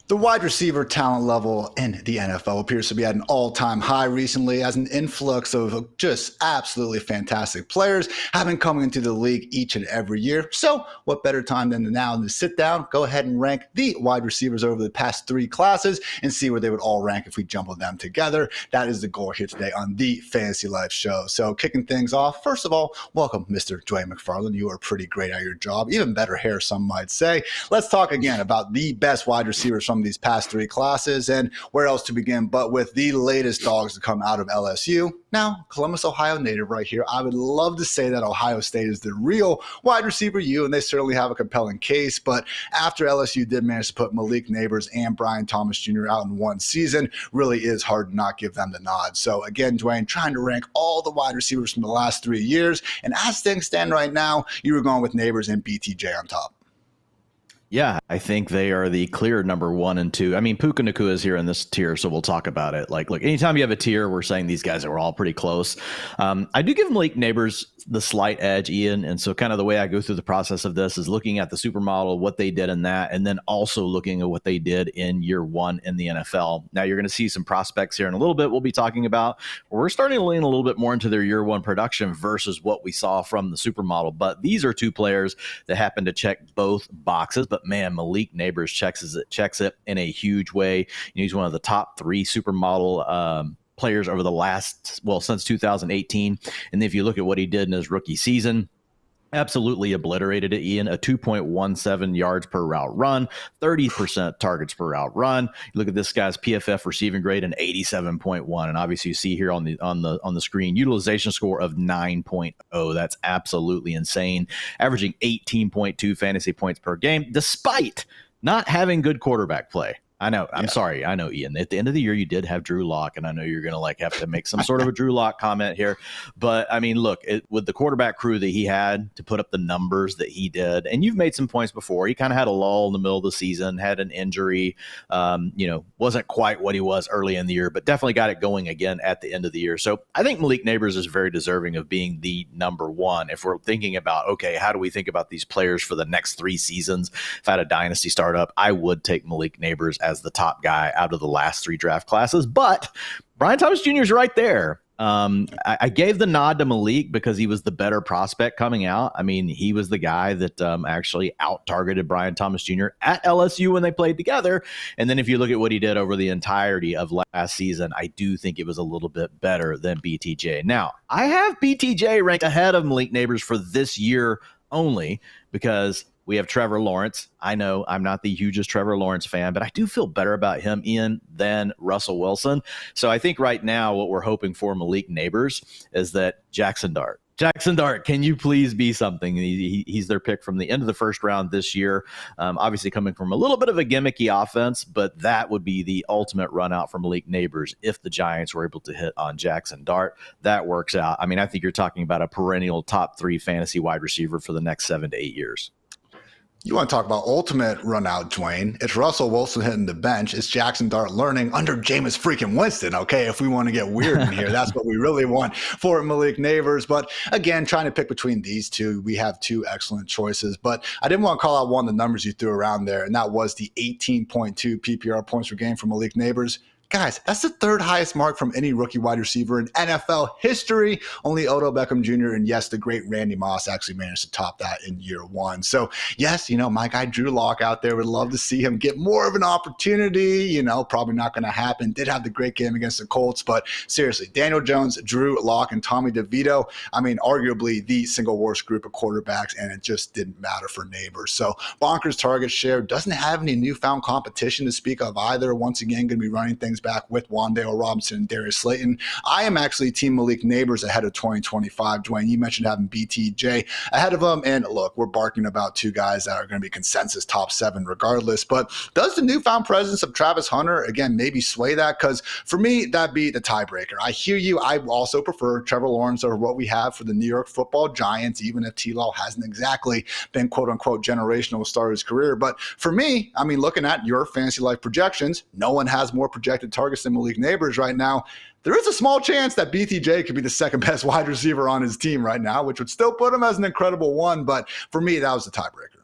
The wide receiver talent level in the NFL appears to be at an all-time high recently as an influx of just absolutely fantastic players have been coming into the league each and every year. So what better time than now to sit down, go ahead and rank the wide receivers over the past three classes and see where they would all rank if we jumbled them together. That is the goal here today on the Fantasy Life Show. So kicking things off, first of all, welcome Mr. Dwain McFarland. You are pretty great at your job, even better hair, some might say. Let's talk again about the best wide receivers from these past three classes, and where else to begin but with the latest dogs to come out of LSU. Now, Columbus, Ohio native right here. I would love to say that Ohio State is the real wide receiver U, and they certainly have a compelling case, but after LSU did manage to put Malik Nabers and Brian Thomas Jr. out in one season, really is hard to not give them the nod. So again, Dwain, trying to rank all the wide receivers from the last 3 years, and as things stand right now, you were going with Nabers and BTJ on top. Yeah, I think they are the clear number 1 and 2. I mean, Puka Nacua is here in this tier, so we'll talk about it. Like, look, anytime you have a tier, we're saying these guys are all pretty close. I do give Malik Nabers the slight edge, Ian. And so kind of the way I go through the process of this is looking at the supermodel, what they did in that, and then also looking at what they did in year 1 in the NFL. Now you're going to see some prospects here in a little bit we'll be talking about. We're starting to lean a little bit more into their year 1 production versus what we saw from the supermodel. But these are two players that happen to check both boxes. But man, Malik Nabers checks it in a huge way. He's one of the top 3 supermodel players over the since 2018. And if you look at what he did in his rookie season, absolutely obliterated it, Ian. A 2.17 yards per route run, 30% targets per route run. You look at this guy's PFF receiving grade, an 87.1, and obviously you see here on the screen utilization score of 9.0. That's absolutely insane, averaging 18.2 fantasy points per game, despite not having good quarterback play. I know. I'm sorry. I know, Ian. At the end of the year, you did have Drew Lock, and I know you're going to have to make some sort of a Drew Lock comment here. But I mean, look, with the quarterback crew that he had to put up the numbers that he did, and you've made some points before. He kind of had a lull in the middle of the season, had an injury, wasn't quite what he was early in the year, but definitely got it going again at the end of the year. So I think Malik Nabers is very deserving of being the number 1. If we're thinking about, okay, how do we think about these players for the next 3 seasons? If I had a dynasty startup, I would take Malik Nabers as the top guy out of the last 3 draft classes, but Brian Thomas Jr. is right there. I gave the nod to Malik because he was the better prospect coming out. I mean, he was the guy that actually out-targeted Brian Thomas Jr. at LSU when they played together. And then if you look at what he did over the entirety of last season, I do think it was a little bit better than BTJ. Now, I have BTJ ranked ahead of Malik Nabers for this year only because we have Trevor Lawrence. I know I'm not the hugest Trevor Lawrence fan, but I do feel better about him, Ian, than Russell Wilson. So I think right now what we're hoping for Malik Nabers is that Jackson Dart, can you please be something? He's their pick from the end of the first round this year. Obviously coming from a little bit of a gimmicky offense, but that would be the ultimate run out for Malik Nabers if the Giants were able to hit on Jackson Dart. That works out. I mean, I think you're talking about a perennial top 3 fantasy wide receiver for the next 7 to 8 years. You want to talk about ultimate run out, Dwain. It's Russell Wilson hitting the bench. It's Jackson Dart learning under Jameis freaking Winston, okay? If we want to get weird in here, that's what we really want for Malik Nabers. But again, trying to pick between these two, we have 2 excellent choices. But I didn't want to call out one of the numbers you threw around there, and that was the 18.2 PPR points per game for Malik Nabers. Guys, that's the 3rd highest mark from any rookie wide receiver in NFL history. Only Odell Beckham Jr. and yes, the great Randy Moss actually managed to top that in year 1. So yes, my guy Drew Lock out there, would love to see him get more of an opportunity. Probably not going to happen. Did have the great game against the Colts, but seriously, Daniel Jones, Drew Lock, and Tommy DeVito, I mean, arguably the single worst group of quarterbacks, and it just didn't matter for Nabers. So bonkers target share, doesn't have any newfound competition to speak of either. Once again, going to be running things back with Wan'Dale Robinson and Darius Slayton. I am actually team Malik Nabers ahead of 2025. Dwain, you mentioned having BTJ ahead of him, and look, we're barking about 2 guys that are going to be consensus top 7 regardless, but does the newfound presence of Travis Hunter, again, maybe sway that? Because for me, that'd be the tiebreaker. I hear you. I also prefer Trevor Lawrence over what we have for the New York Football Giants, even if T-Law hasn't exactly been quote-unquote generational to start his career. But for me, I mean, looking at your fantasy life projections, no one has more projected targets than Malik Nabers right now. There is a small chance that BTJ could be the 2nd best wide receiver on his team right now, which would still put him as an incredible 1. But for me, that was the tiebreaker.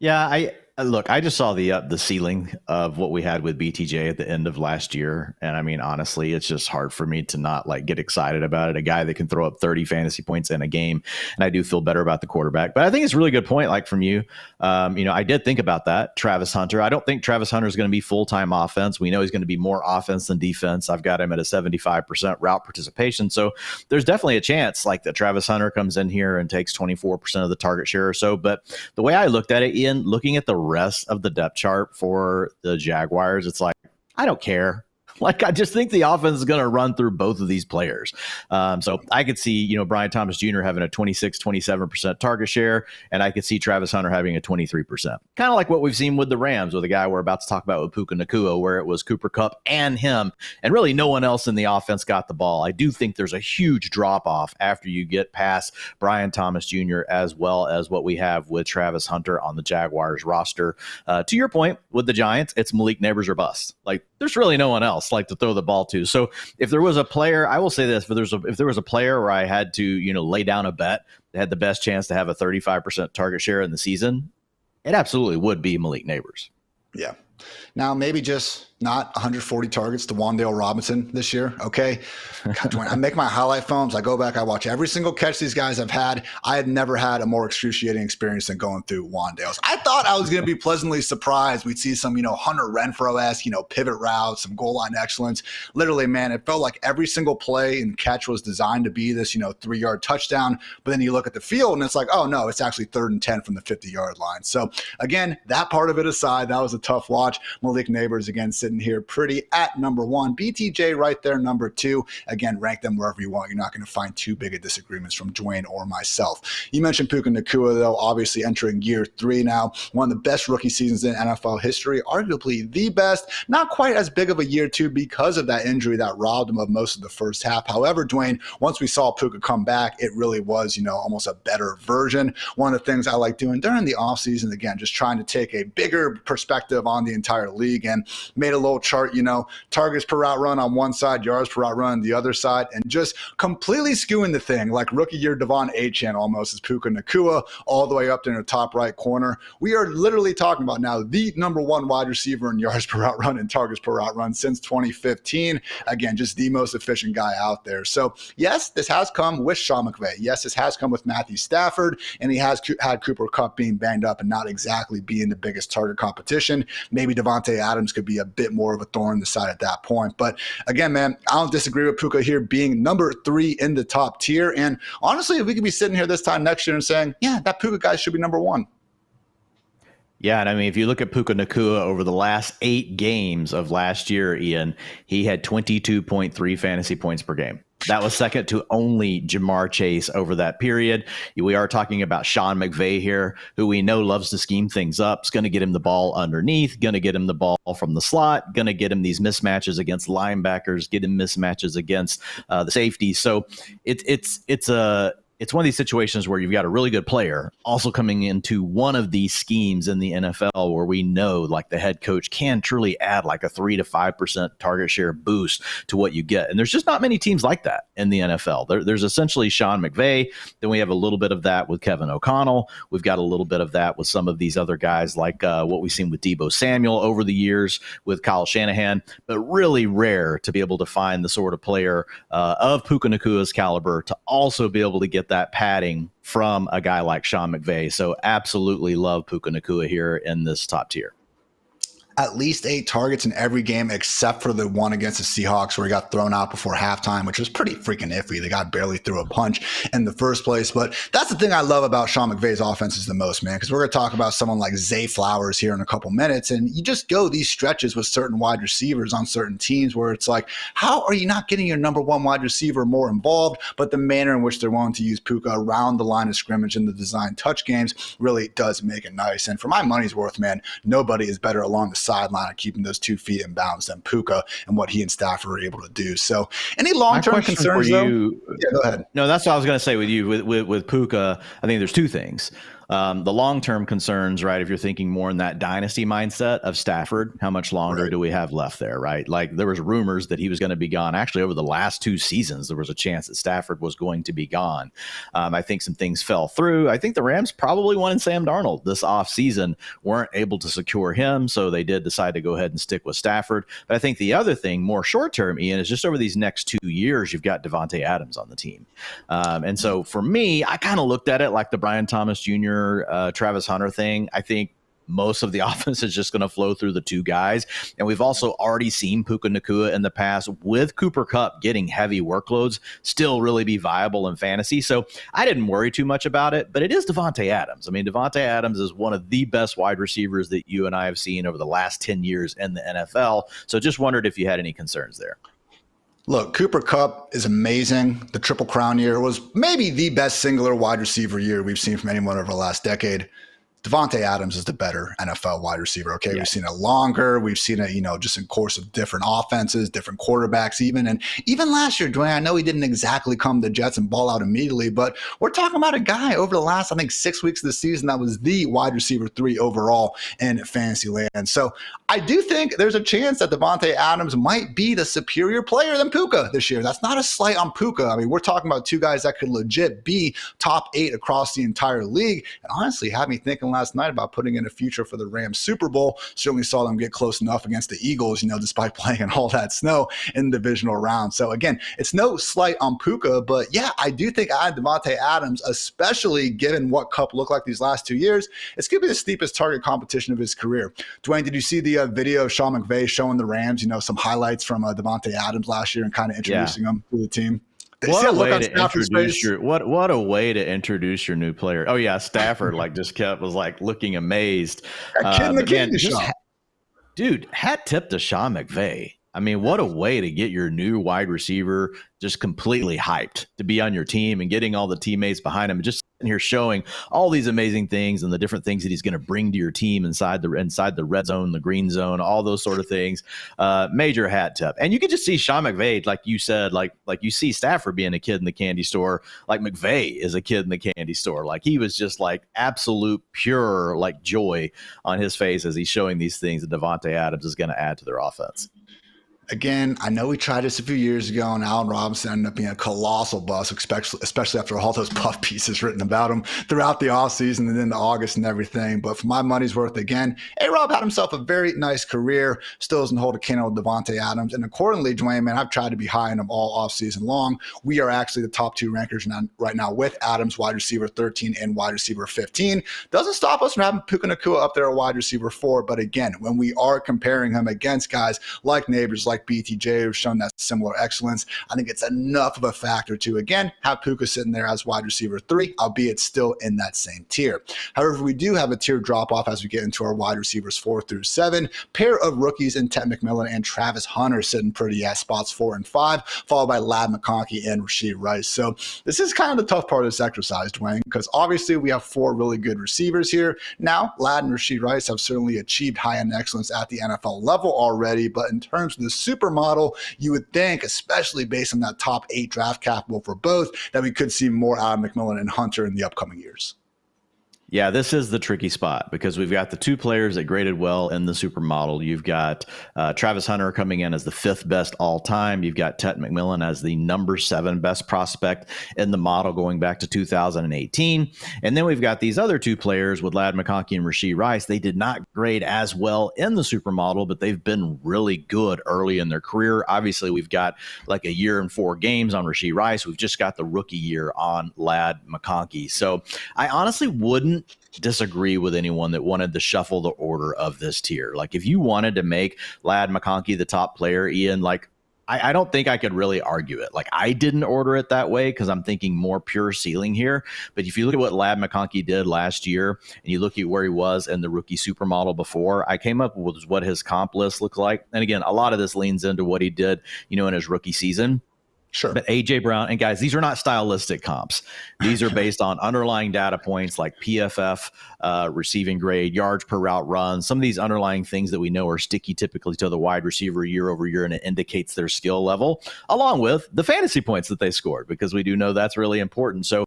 Yeah, Look, I just saw the ceiling of what we had with BTJ at the end of last year, and I mean, honestly, it's just hard for me to not like get excited about it. A guy that can throw up 30 fantasy points in a game, and I do feel better about the quarterback. But I think it's a really good point, like from you. I did think about that. Travis Hunter. I don't think Travis Hunter is going to be full-time offense. We know he's going to be more offense than defense. I've got him at a 75% route participation, so there's definitely a chance like that Travis Hunter comes in here and takes 24% of the target share or so. But the way I looked at it, Ian, looking at the rest of the depth chart for the Jaguars, it's like, I don't care. Like, I just think the offense is going to run through both of these players. So I could see, Brian Thomas Jr. having a 26, 27% target share, and I could see Travis Hunter having a 23%. Kind of like what we've seen with the Rams with the guy we're about to talk about with Puka Nacua, where it was Cooper Kupp and him, and really no one else in the offense got the ball. I do think there's a huge drop-off after you get past Brian Thomas Jr. as well as what we have with Travis Hunter on the Jaguars roster. To your point, with the Giants, it's Malik Nabers or bust. Like, there's really no one else like to throw the ball to. So if there was a player, I will say this, if there was a player where I had to, lay down a bet that had the best chance to have a 35% target share in the season, it absolutely would be Malik Nabers. Yeah. Now, maybe just not 140 targets to Wan'Dale Robinson this year, okay? God, I make my highlight films. I go back, I watch every single catch these guys have had. I had never had a more excruciating experience than going through Wan'Dale's. I thought I was going to be pleasantly surprised. We'd see some, Hunter Renfrow-esque, pivot routes, some goal line excellence. Literally, man, it felt like every single play and catch was designed to be this, 3-yard touchdown. But then you look at the field and it's like, oh, no, it's actually 3rd and 10 from the 50-yard line. So, again, that part of it aside, that was a tough watch. Malik Nabers, again, sitting here pretty at number 1. BTJ right there, number 2. Again, rank them wherever you want. You're not going to find too big of disagreements from Dwain or myself. You mentioned Puka Nacua, though, obviously entering year 3 now. One of the best rookie seasons in NFL history, arguably the best. Not quite as big of a year 2 because of that injury that robbed him of most of the first half. However, Dwain, once we saw Puka come back, it really was, almost a better version. One of the things I like doing during the offseason, again, just trying to take a bigger perspective on the entire league, and made a little chart, targets per route run on one side, yards per route run on the other side, and just completely skewing the thing like rookie year Devon Achane almost as Puka Nacua all the way up to the top right corner. We are literally talking about now the number 1 wide receiver in yards per route run and targets per route run since 2015. Again, just the most efficient guy out there. So yes, this has come with Sean McVay. Yes, this has come with Matthew Stafford, and he has had Cooper Kupp being banged up and not exactly being the biggest target competition. Maybe Devontae Adams could be a bit more of a thorn in the side at that point. But again, man, I don't disagree with Puka here being number 3 in the top tier. And honestly, if we could be sitting here this time next year and saying, yeah, that Puka guy should be number 1. Yeah, and I mean, if you look at Puka Nacua over the last 8 games of last year, Ian, he had 22.3 fantasy points per game. That was second to only Jamar Chase over that period. We are talking about Sean McVay here, who we know loves to scheme things up. It's going to get him the ball underneath, going to get him the ball from the slot, going to get him these mismatches against linebackers, get him mismatches against the safeties. So it's one of these situations where you've got a really good player also coming into one of these schemes in the NFL where we know like the head coach can truly add like a 3 to 5% target share boost to what you get. And there's just not many teams like that in the NFL. There's essentially Sean McVay. Then we have a little bit of that with Kevin O'Connell. We've got a little bit of that with some of these other guys like what we've seen with Deebo Samuel over the years with Kyle Shanahan, but really rare to be able to find the sort of player of Puka Nacua's caliber to also be able to get that padding from a guy like Sean McVay. So absolutely love Puka Nacua here in this top tier. At least 8 targets in every game except for the one against the Seahawks where he got thrown out before halftime, which was pretty freaking iffy. The guy barely threw a punch in the first place. But that's the thing I love about Sean McVay's offenses the most, man, because we're going to talk about someone like Zay Flowers here in a couple minutes. And you just go these stretches with certain wide receivers on certain teams where it's like, how are you not getting your number 1 wide receiver more involved? But the manner in which they're willing to use Puka around the line of scrimmage in the design touch games really does make it nice. And for my money's worth, man, nobody is better along the sideline of keeping those 2 feet in bounds than Puka and what he and Stafford are able to do. So any long-term concerns, though? Yeah, go ahead. No, that's what I was going to say with you. With Puka, I think there's 2 things. The long-term concerns, right? If you're thinking more in that dynasty mindset of Stafford, how much longer do we have left there, right? Like there was rumors that he was going to be gone. Actually, over the last 2 seasons, there was a chance that Stafford was going to be gone. I think some things fell through. I think the Rams probably wanted Sam Darnold this offseason, weren't able to secure him, so they did decide to go ahead and stick with Stafford. But I think the other thing, more short-term, Ian, is just over these next 2 years, you've got Davante Adams on the team. And so for me, I kind of looked at it like the Brian Thomas Jr., Travis Hunter thing. I think most of the offense is just going to flow through the 2 guys. And we've also already seen Puka Nacua in the past with Cooper Kupp getting heavy workloads still really be viable in fantasy. So I didn't worry too much about it, but it is Davante Adams. I mean, Davante Adams is one of the best wide receivers that you and I have seen over the last 10 years in the NFL. So just wondered if you had any concerns there. Look, Cooper Kupp is amazing. The Triple Crown year was maybe the best singular wide receiver year we've seen from anyone over the last decade. Davante Adams is the better NFL wide receiver. Okay, We've seen it longer. We've seen it, just in course of different offenses, different quarterbacks even. And even last year, Dwain, I know he didn't exactly come to the Jets and ball out immediately, but we're talking about a guy over the last, I think, 6 weeks of the season that was the wide receiver 3 overall in fantasy land. So I do think there's a chance that Davante Adams might be the superior player than Puka this year. That's not a slight on Puka. I mean, we're talking about 2 guys that could legit be top 8 across the entire league. And honestly, had me thinking last night about putting in a future for the Rams Super Bowl. Certainly saw them get close enough against the Eagles, despite playing in all that snow in the divisional round. So again, it's no slight on Puka, but yeah, I do think Davante Adams, especially given what Kupp looked like these last 2 years, it's going to be the steepest target competition of his career. Dwayne, did you see the video of Sean McVay showing the Rams, some highlights from Davante Adams last year and kind of introducing him to the team? What a way to introduce what a way to introduce your new player. Oh yeah, Stafford was looking amazed. Dude, hat tip to Sean McVay. I mean, what a way to get your new wide receiver just completely hyped to be on your team and getting all the teammates behind him, just sitting here showing all these amazing things and the different things that he's going to bring to your team inside the red zone, the green zone, all those sort of things. Major hat tip. And you could just see Sean McVay, like you said, like you see Stafford being a kid in the candy store, like McVay is a kid in the candy store. Like he was just like absolute pure like joy on his face as he's showing these things that Davante Adams is going to add to their offense. Again, I know we tried this a few years ago, and Allen Robinson ended up being a colossal bust, especially after all those puff pieces written about him throughout the offseason and into August and everything. But for my money's worth, again, A-Rob had himself a very nice career, still doesn't hold a candle with Davante Adams. And accordingly, Dwayne, man, I've tried to be high on him all offseason long. We are actually the top 2 rankers right now with Adams, wide receiver 13 and wide receiver 15. Doesn't stop us from having Puka Nacua up there at wide receiver 4. But again, when we are comparing him against guys like Nabers, like BTJ, who've shown that similar excellence, I think it's enough of a factor to, again, have Puka sitting there as wide receiver 3, albeit still in that same tier. However, we do have a tier drop-off as we get into our wide receivers 4 through 7. Pair of rookies in Ted McMillan and Travis Hunter sitting pretty at spots 4 and 5, followed by Ladd McConkey and Rashee Rice. So this is kind of the tough part of this exercise, Dwayne, because obviously we have 4 really good receivers here. Now, Ladd and Rashee Rice have certainly achieved high-end excellence at the NFL level already, but in terms of the supermodel, you would think, especially based on that top 8 draft capital for both, that we could see more out of McMillan and Hunter in the upcoming years. Yeah, this is the tricky spot because we've got the 2 players that graded well in the supermodel. You've got Travis Hunter coming in as the 5th best all time. You've got Ted McMillan as the number 7 best prospect in the model going back to 2018. And then we've got these other 2 players with Ladd McConkey and Rashee Rice. They did not grade as well in the supermodel, but they've been really good early in their career. Obviously, we've got like a year and 4 games on Rashee Rice. We've just got the rookie year on Ladd McConkey. So I honestly wouldn't disagree with anyone that wanted to shuffle the order of this tier. Like if you wanted to make Ladd McConkey the top player, Ian, like I don't think I could really argue it. Like I didn't order it that way because I'm thinking more pure ceiling here. But if you look at what Ladd McConkey did last year and you look at where he was in the rookie supermodel before, I came up with what his comp list looked like. And again, a lot of this leans into what he did, in his rookie season. Sure. But A.J. Brown, and guys, these are not stylistic comps. These are based on underlying data points like PFF, receiving grade, yards per route run, some of these underlying things that we know are sticky typically to the wide receiver year over year, and it indicates their skill level, along with the fantasy points that they scored, because we do know that's really important. So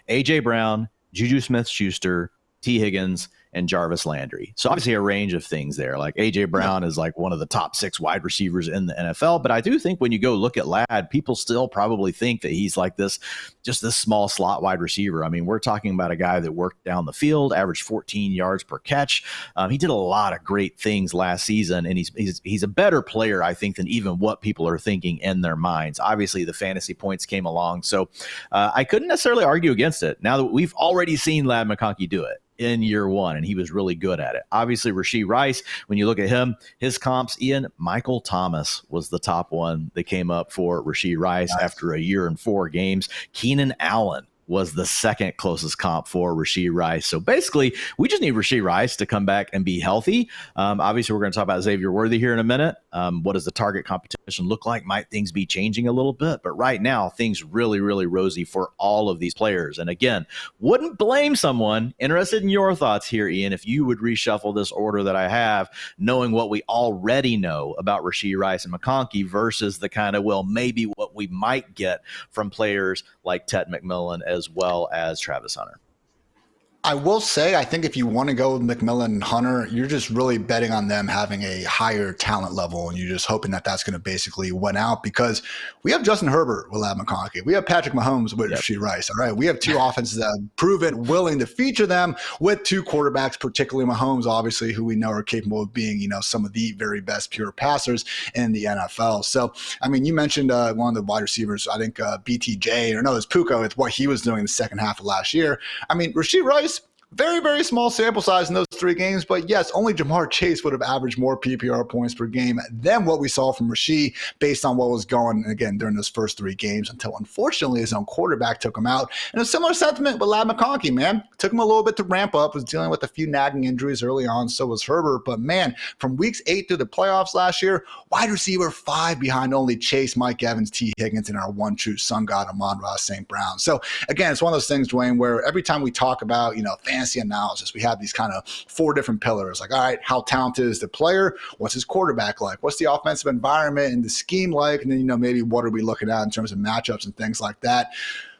A.J. Brown, Juju Smith-Schuster, T. Higgins, and Jarvis Landry. So obviously a range of things there. Like A.J. Brown is like one of the top 6 wide receivers in the NFL. But I do think when you go look at Ladd, people still probably think that he's like this small slot wide receiver. I mean, we're talking about a guy that worked down the field, averaged 14 yards per catch. He did a lot of great things last season, and he's a better player, I think, than even what people are thinking in their minds. Obviously, the fantasy points came along, so I couldn't necessarily argue against it. Now that we've already seen Ladd McConkey do it in year 1, and he was really good at it. Obviously, Rashee Rice, when you look at him, his comps, Ian, Michael Thomas was the top one that came up for Rashee Rice after a year and 4 games. Keenan Allen was the second closest comp for Rashee Rice. So basically, we just need Rashee Rice to come back and be healthy. Obviously, we're going to talk about Xavier Worthy here in a minute. What does the target competition look like? Might things be changing a little bit? But right now, things really, really rosy for all of these players. And again, wouldn't blame someone, interested in your thoughts here, Ian, if you would reshuffle this order that I have, knowing what we already know about Rashee Rice and McConkey versus the kind of, well, maybe what we might get from players like Ted McMillan as well as Travis Hunter. I will say, I think if you want to go with McMillan and Hunter, you're just really betting on them having a higher talent level, and you're just hoping that that's going to basically win out, because we have Justin Herbert with Ladd McConkey. We have Patrick Mahomes with Rashee Rice. All right. We have 2 offenses that have proven willing to feature them with 2 quarterbacks, particularly Mahomes, obviously, who we know are capable of being, some of the very best pure passers in the NFL. So, I mean, you mentioned one of the wide receivers, I think BTJ, or no, it's Puka, with what he was doing in the second half of last year. I mean, Rashee Rice, very, very small sample size in those 3 games, but yes, only Jamar Chase would have averaged more PPR points per game than what we saw from Rashee based on what was going, again, during those first 3 games, until unfortunately his own quarterback took him out. And a similar sentiment with Ladd McConkey, man. Took him a little bit to ramp up, was dealing with a few nagging injuries early on, so was Herbert. But man, from weeks 8 through the playoffs last year, wide receiver 5 behind only Chase, Mike Evans, T. Higgins, and our one true sun god, Amon-Ra St. Brown. So again, it's one of those things, Dwayne, where every time we talk about, fantasy analysis, we have these kind of 4 different pillars. Like, all right, how talented is the player? What's his quarterback like? What's the offensive environment and the scheme like? And then, maybe what are we looking at in terms of matchups and things like that?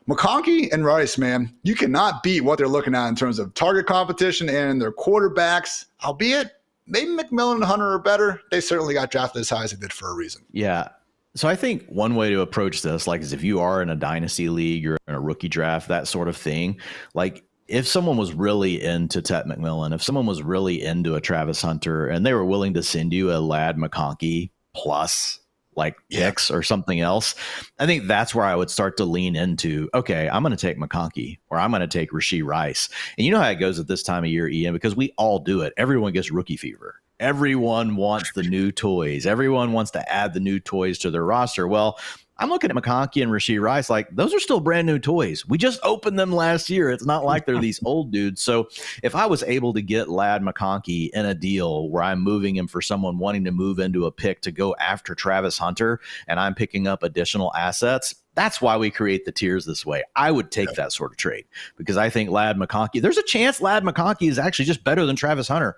McConkey and Rice, man, you cannot beat what they're looking at in terms of target competition and their quarterbacks, albeit maybe McMillan and Hunter are better. They certainly got drafted as high as they did for a reason. Yeah. So I think one way to approach this, like, is if you are in a dynasty league, you're in a rookie draft, that sort of thing, like, if someone was really into Ted McMillan, if someone was really into a Travis Hunter, and they were willing to send you a Ladd McConkey plus like picks or something else, I think that's where I would start to lean into, okay, I'm going to take McConkey or I'm going to take Rashee Rice. And you know how it goes at this time of year, Ian, because we all do it. Everyone gets rookie fever. Everyone wants the new toys. Everyone wants to add the new toys to their roster. Well, I'm looking at McConkey and Rashee Rice like those are still brand new toys. We just opened them last year. It's not like they're these old dudes. So if I was able to get Ladd McConkey in a deal where I'm moving him for someone wanting to move into a pick to go after Travis Hunter, and I'm picking up additional assets, that's why we create the tiers this way. I would take that sort of trade because I think Ladd McConkey, there's a chance Ladd McConkey is actually just better than Travis Hunter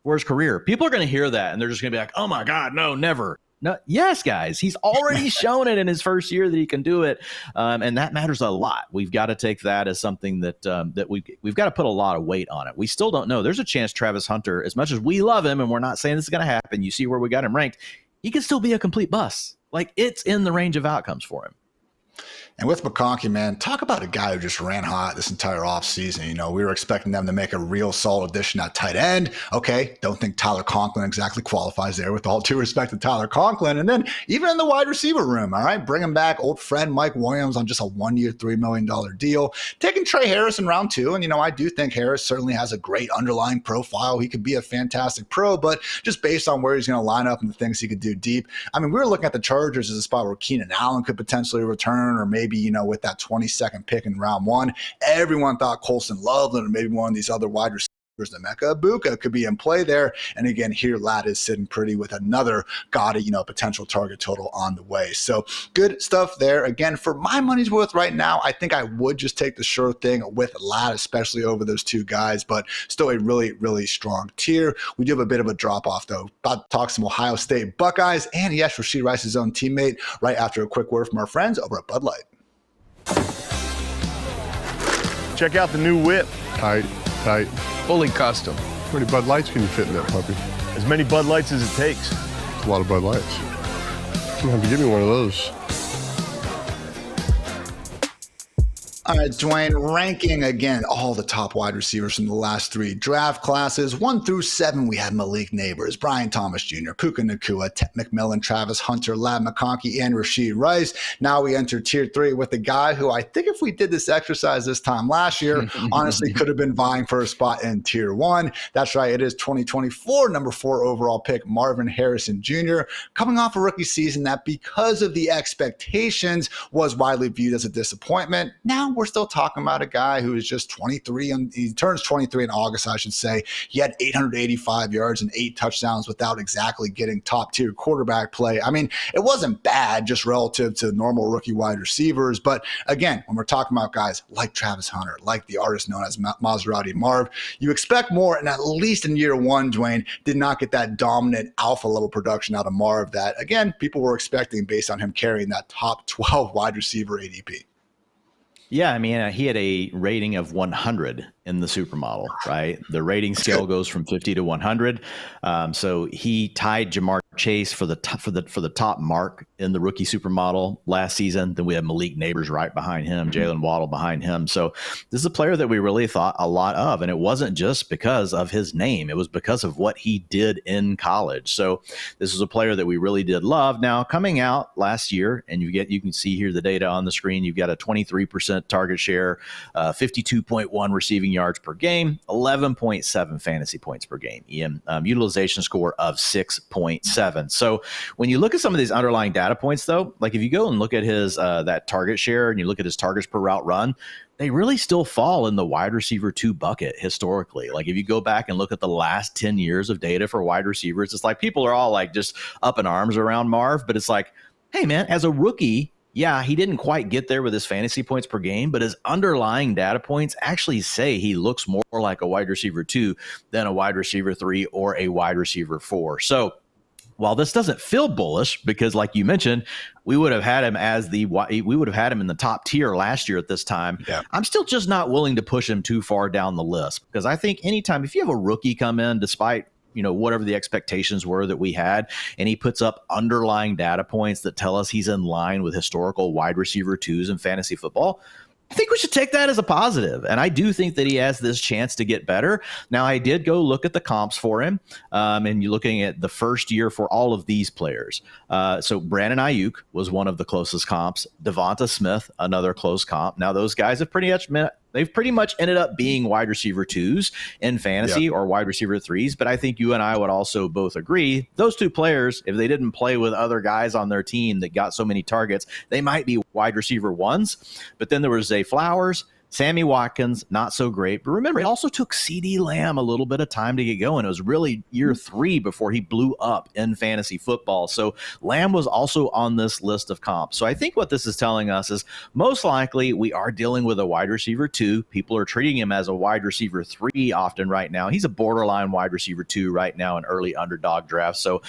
for his career. People are going to hear that and they're just going to be like, oh my God, no, never. No, yes, guys, he's already shown it in his first year that he can do it, and that matters a lot. We've got to take that as something that we've got to put a lot of weight on it. We still don't know. There's a chance Travis Hunter, as much as we love him, and we're not saying this is going to happen, you see where we got him ranked, he could still be a complete bust. Like, it's in the range of outcomes for him. And with McConkey, man, talk about a guy who just ran hot this entire offseason. We were expecting them to make a real solid addition at tight end. Okay, don't think Tyler Conklin exactly qualifies there, with all due respect to Tyler Conklin. And then even in the wide receiver room, all right, bringing back old friend Mike Williams on just a 1-year, $3 million deal. Taking Trey Harris in round 2. And, I do think Harris certainly has a great underlying profile. He could be a fantastic pro, but just based on where he's going to line up and the things he could do deep. I mean, we were looking at the Chargers as a spot where Keenan Allen could potentially return, or maybe, with that 22nd pick in round 1, everyone thought Colston Loveland or maybe one of these other wide receivers, Emeka Ibuka, could be in play there. And again, here Ladd is sitting pretty with another potential target total on the way. So good stuff there. Again, for my money's worth right now, I think I would just take the sure thing with Ladd, especially over those 2 guys, but still a really, really strong tier. We do have a bit of a drop off though. About to talk some Ohio State Buckeyes, and yes, Rashee Rice's own teammate, right after a quick word from our friends over at Bud Light. Check out the new whip. Tight. Tight. Fully custom. How many Bud Lights can you fit in that puppy? As many Bud Lights as it takes. It's a lot of Bud Lights. You have to give me one of those. All right, Dwain, ranking again all the top wide receivers from the last 3 draft classes. 1 through 7, we had Malik Nabers, Brian Thomas Jr., Puka Nacua, Ted McMillan, Travis Hunter, Lab McConkey, and Rashid Rice. Now we enter tier 3 with a guy who I think if we did this exercise this time last year, honestly could have been vying for a spot in tier 1. That's right, it is 2024, number 4 overall pick, Marvin Harrison Jr., coming off a rookie season that because of the expectations was widely viewed as a disappointment. Now we're still talking about a guy who is just 23, and he turns 23 in August, I should say. He had 885 yards and 8 touchdowns without exactly getting top-tier quarterback play. I mean, it wasn't bad just relative to normal rookie wide receivers, but again, when we're talking about guys like Travis Hunter, like the artist known as Maserati Marv, you expect more, and at least in year 1, Dwain did not get that dominant alpha-level production out of Marv that, again, people were expecting based on him carrying that top 12 wide receiver ADP. Yeah, I mean, he had a rating of 100 in the supermodel, right? The rating scale goes from 50 to 100. So he tied Jamar Chase for the top mark in the rookie supermodel last season. Then we have Malik Nabers right behind him, Jalen Waddle behind him. So this is a player that we really thought a lot of, and it wasn't just because of his name; it was because of what he did in college. So this is a player that we really did love. Now coming out last year, and you can see here the data on the screen. You've got a 23% target share, 52.1 receiving yards per game, 11.7 fantasy points per game, utilization score of 6.7. So when you look at some of these underlying data points, though, like if you go and look at his that target share and you look at his targets per route run, they really still fall in the wide receiver 2 bucket historically. Like if you go back and look at the last 10 years of data for wide receivers, it's like people are all like just up in arms around Marv, but it's like, hey man, as a rookie, yeah, he didn't quite get there with his fantasy points per game, but his underlying data points actually say he looks more like a wide receiver 2 than a wide receiver 3 or a wide receiver 4. So while this doesn't feel bullish, because like you mentioned, we would have had him in the top tier last year at this time. Yeah. I'm still just not willing to push him too far down the list, because I think anytime if you have a rookie come in, despite whatever the expectations were that we had, and he puts up underlying data points that tell us he's in line with historical wide receiver 2s in fantasy football, I think we should take that as a positive. And I do think that he has this chance to get better. Now, I did go look at the comps for him, and you're looking at the first year for all of these players. So Brandon Ayuk was one of the closest comps. Devonta Smith, another close comp. Now, those guys have pretty much ended up being wide receiver 2s in fantasy or wide receiver 3s. But I think you and I would also both agree those 2 players, if they didn't play with other guys on their team that got so many targets, they might be wide receiver 1s. But then there was Zay Flowers, Sammy Watkins, not so great. But remember, it also took CeeDee Lamb a little bit of time to get going. It was really year 3 before he blew up in fantasy football. So Lamb was also on this list of comps. So I think what this is telling us is most likely we are dealing with a wide receiver 2. People are treating him as a wide receiver 3 often right now. He's a borderline wide receiver 2 right now in early underdog drafts. So,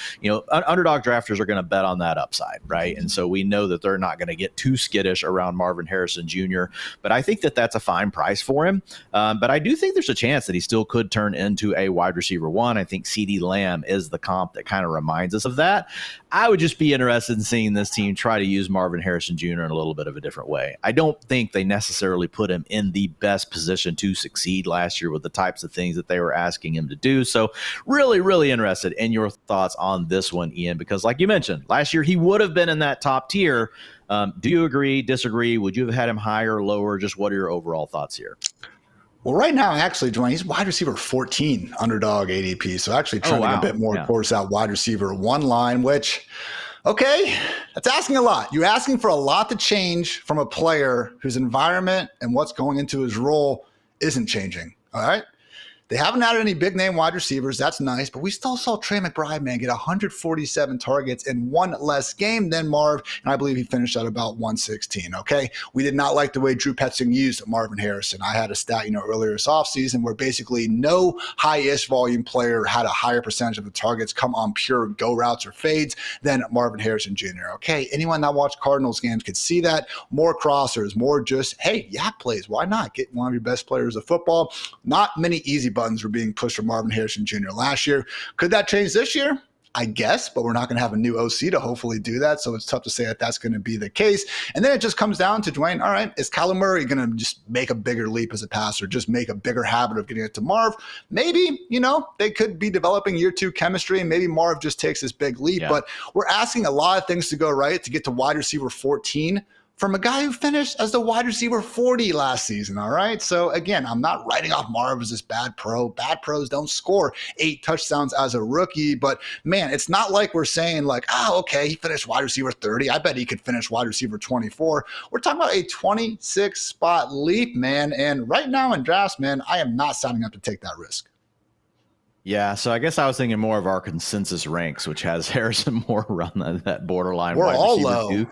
underdog drafters are going to bet on that upside, right? And so we know that they're not going to get too skittish around Marvin Harrison Jr. But I think that that's a fine price for him. But I do think there's a chance that he still could turn into a wide receiver 1. I think CeeDee Lamb is the comp that kind of reminds us of that. I would just be interested in seeing this team try to use Marvin Harrison Jr. in a little bit of a different way. I don't think they necessarily put him in the best position to succeed last year with the types of things that they were asking him to do. So really, really interested in your thoughts on this one, Ian, because like you mentioned, last year he would have been in that top tier. Do you agree, disagree? Would you have had him higher or lower? Just what are your overall thoughts here? Well, right now, actually, Dwain, he's wide receiver 14 underdog ADP. So actually trending a bit more towards that wide receiver 1 line, which, okay, that's asking a lot. You're asking for a lot to change from a player whose environment and what's going into his role isn't changing. All right. They haven't added any big name wide receivers. That's nice. But we still saw Trey McBride, man, get 147 targets in one less game than Marv. And I believe he finished at about 116. Okay. We did not like the way Drew Petzing used Marvin Harrison. I had a stat, earlier this offseason where basically no high-ish volume player had a higher percentage of the targets come on pure go routes or fades than Marvin Harrison Jr. Okay. Anyone that watched Cardinals games could see that. More crossers, more just, hey, yak plays. Why not get one of your best players of football? Not many easy buttons were being pushed for Marvin Harrison Jr. last year. Could that change this year? I guess, but we're not going to have a new OC to hopefully do that. So it's tough to say that that's going to be the case. And then it just comes down to Dwain. All right, is Kyler Murray going to just make a bigger leap as a passer, just make a bigger habit of getting it to Marv? Maybe, they could be developing year 2 chemistry and maybe Marv just takes this big leap. Yeah. But we're asking a lot of things to go right to get to wide receiver 14 from a guy who finished as the wide receiver 40 last season, all right? So, again, I'm not writing off Marv as this bad pro. Bad pros don't score 8 touchdowns as a rookie. But, man, it's not like we're saying, like, okay, he finished wide receiver 30. I bet he could finish wide receiver 24. We're talking about a 26-spot leap, man. And right now in drafts, man, I am not signing up to take that risk. Yeah, so I guess I was thinking more of our consensus ranks, which has Harrison more around that borderline. We're all low. Too.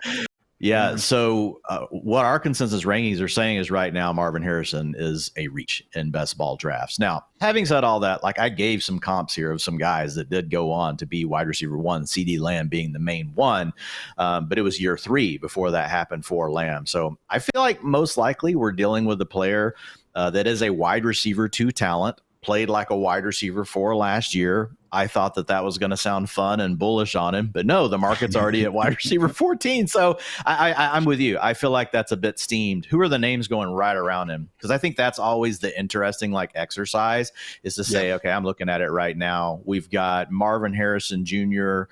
Yeah. So what our consensus rankings are saying is right now, Marvin Harrison is a reach in best ball drafts. Now, having said all that, like I gave some comps here of some guys that did go on to be wide receiver 1, CeeDee Lamb being the main one. But it was year 3 before that happened for Lamb. So I feel like most likely we're dealing with a player that is a wide receiver 2 talent, played like a wide receiver 4 last year. I thought that was going to sound fun and bullish on him, but no, the market's already at wide receiver 14. So I'm with you. I feel like that's a bit steamed. Who are the names going right around him? Because I think that's always the interesting exercise is to say, okay, I'm looking at it right now. We've got Marvin Harrison Jr.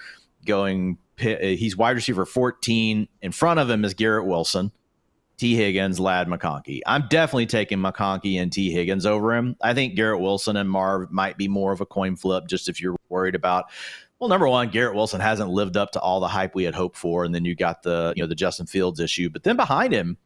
going, he's wide receiver 14. In front of him is Garrett Wilson, T. Higgins, Ladd McConkey. I'm definitely taking McConkey and T. Higgins over him. I think Garrett Wilson and Marv might be more of a coin flip just if you're worried about, well, number one, Garrett Wilson hasn't lived up to all the hype we had hoped for. And then you got the Justin Fields issue. But then behind him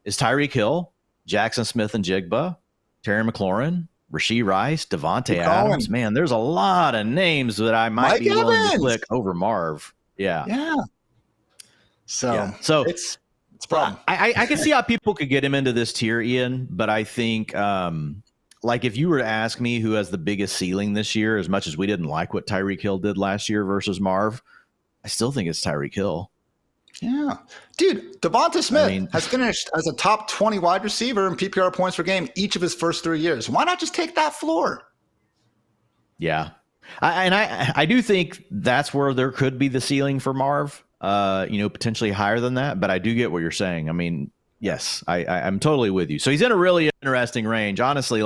is Tyreek Hill, Jackson Smith and Jigba, Terry McLaurin, Rashee Rice, Devontae Adams. Man, there's a lot of names that I might be willing to click over Marv. Yeah. Yeah. So it's a problem. I can see how people could get him into this tier, Ian, but I think if you were to ask me who has the biggest ceiling this year, as much as we didn't like what Tyreek Hill did last year versus Marv, I still think it's Tyreek Hill. Yeah. Dude, Devonta Smith has finished as a top 20 wide receiver in PPR points per game each of his first 3 years. Why not just take that floor? Yeah. I do think that's where there could be the ceiling for Marv. Potentially higher than that, but I do get what you're saying. I mean, yes, I'm totally with you. So he's in a really interesting range. Honestly,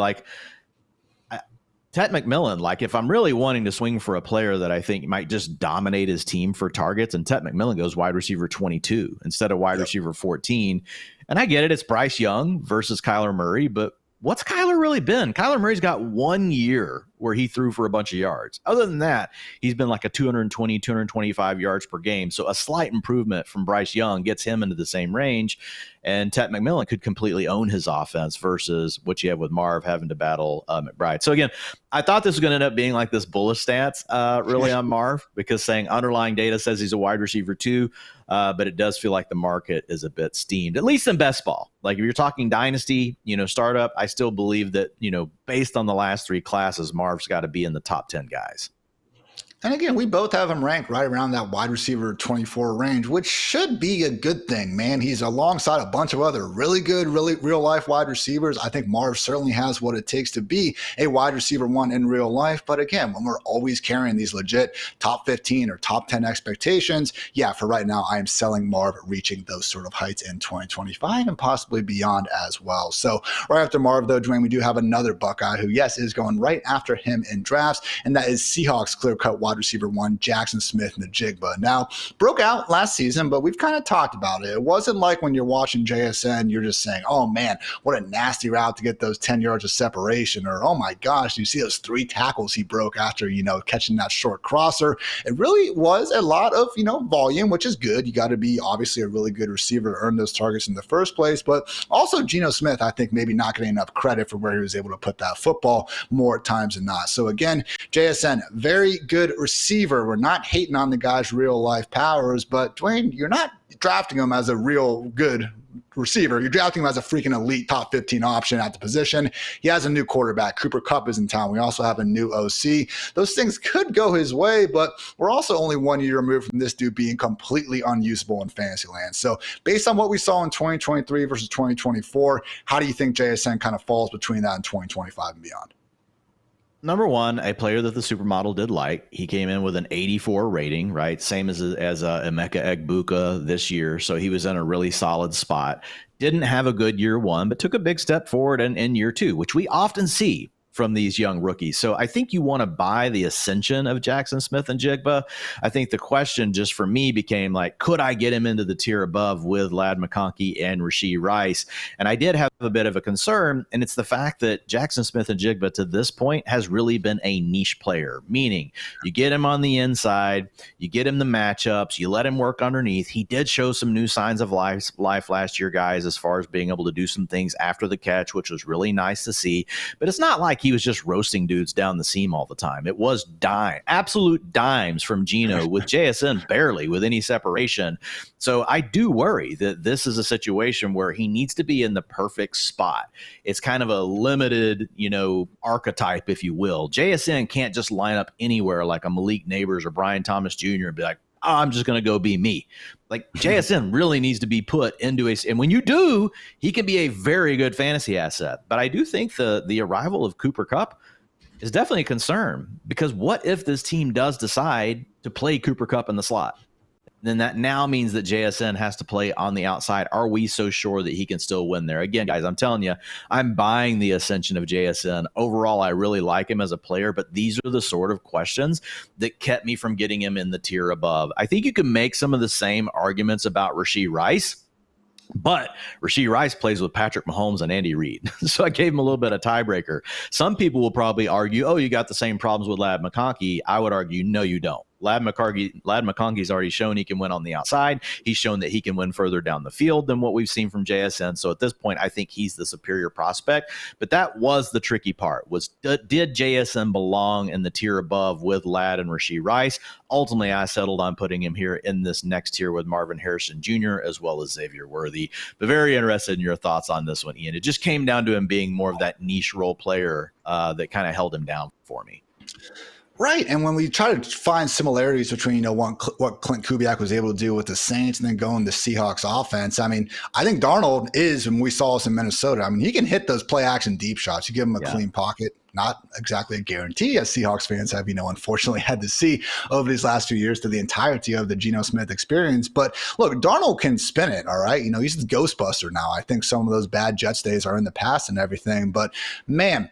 Ted McMillan, if I'm really wanting to swing for a player that I think might just dominate his team for targets, and Ted McMillan goes wide receiver 22 instead of wide receiver 14. And I get it. It's Bryce Young versus Kyler Murray, but what's Kyler really been? Kyler Murray's got 1 year where he threw for a bunch of yards. Other than that, he's been like a 220, 225 yards per game. So a slight improvement from Bryce Young gets him into the same range. And Ted McMillan could completely own his offense versus what you have with Marv having to battle McBride. So again, I thought this was going to end up being like this bullish stance really on Marv, because saying underlying data says he's a wide receiver 2, but it does feel like the market is a bit steamed, at least in best ball. Like if you're talking dynasty, startup, I still believe that, based on the last 3 classes, Marv's got to be in the top 10 guys. And again, we both have him ranked right around that wide receiver 24 range, which should be a good thing, man. He's alongside a bunch of other really good, really real-life wide receivers. I think Marv certainly has what it takes to be a wide receiver 1 in real life. But again, when we're always carrying these legit top 15 or top 10 expectations, yeah, for right now, I am selling Marv reaching those sort of heights in 2025 and possibly beyond as well. So right after Marv, though, Dwain, we do have another Buckeye who, yes, is going right after him in drafts, and that is Seahawks clear-cut wide wide receiver 1, Jackson Smith and the Jigba. Now, broke out last season, but we've kind of talked about it. It wasn't like when you're watching JSN, you're just saying, oh man, what a nasty route to get those 10 yards of separation, or oh my gosh, you see those 3 tackles he broke after, catching that short crosser. It really was a lot of, volume, which is good. You got to be obviously a really good receiver to earn those targets in the first place, but also Geno Smith, I think maybe not getting enough credit for where he was able to put that football more times than not. So again, JSN, very good receiver. We're not hating on the guy's real life powers, but Dwain, you're not drafting him as a real good receiver. You're drafting him as a freaking elite top 15 option at the position. He has a new quarterback. Cooper Kupp is in town. We also have a new OC. Those things could go his way, but we're also only 1 year removed from this dude being completely unusable in fantasy land. So based on what we saw in 2023 versus 2024, how do you think JSN kind of falls between that and 2025 and beyond? Number one, a player that the supermodel did like. He came in with an 84 rating, right? Same as Emeka Egbuka this year. So he was in a really solid spot. Didn't have a good year 1, but took a big step forward in year 2, which we often see from these young rookies. So I think you want to buy the ascension of Jackson Smith and Jigba. I think the question just for me became like, could I get him into the tier above with Ladd McConkey and Rashee Rice? And I did have a bit of a concern, and it's the fact that Jackson Smith and Jigba to this point has really been a niche player, meaning you get him on the inside, you get him the matchups, you let him work underneath. He did show some new signs of life last year, guys, as far as being able to do some things after the catch, which was really nice to see. But it's not like he was just roasting dudes down the seam all the time. It was absolute dimes from Geno with JSN barely with any separation. So I do worry that this is a situation where he needs to be in the perfect spot. It's kind of a limited, archetype, if you will. JSN can't just line up anywhere like a Malik Nabers or Brian Thomas Jr. and be like, oh, I'm just going to go be me. Like JSN really needs to be put into and when you do, he can be a very good fantasy asset. But I do think the arrival of Cooper Kupp is definitely a concern, because what if this team does decide to play Cooper Kupp in the slot? Then that now means that JSN has to play on the outside. Are we so sure that he can still win there? Again, guys, I'm telling you, I'm buying the ascension of JSN. Overall, I really like him as a player, but these are the sort of questions that kept me from getting him in the tier above. I think you can make some of the same arguments about Rashee Rice, but Rashee Rice plays with Patrick Mahomes and Andy Reid. So I gave him a little bit of tiebreaker. Some people will probably argue, oh, you got the same problems with Ladd McConkey. I would argue, no, you don't. Ladd McConkey's already shown he can win on the outside. He's shown that he can win further down the field than what we've seen from JSN. So at this point, I think he's the superior prospect. But that was the tricky part, was did JSN belong in the tier above with Ladd and Rashee Rice? Ultimately, I settled on putting him here in this next tier with Marvin Harrison Jr. as well as Xavier Worthy. But very interested in your thoughts on this one, Ian. It just came down to him being more of that niche role player that kind of held him down for me. Right. And when we try to find similarities between, what Clint Kubiak was able to do with the Saints and then going to Seahawks offense, I think Darnold is, and we saw this in Minnesota, he can hit those play action deep shots. You give him a clean pocket, not exactly a guarantee, as Seahawks fans have, unfortunately had to see over these last few years to the entirety of the Geno Smith experience. But look, Darnold can spin it. All right. He's the Ghostbuster now. I think some of those bad Jets days are in the past and everything, but man,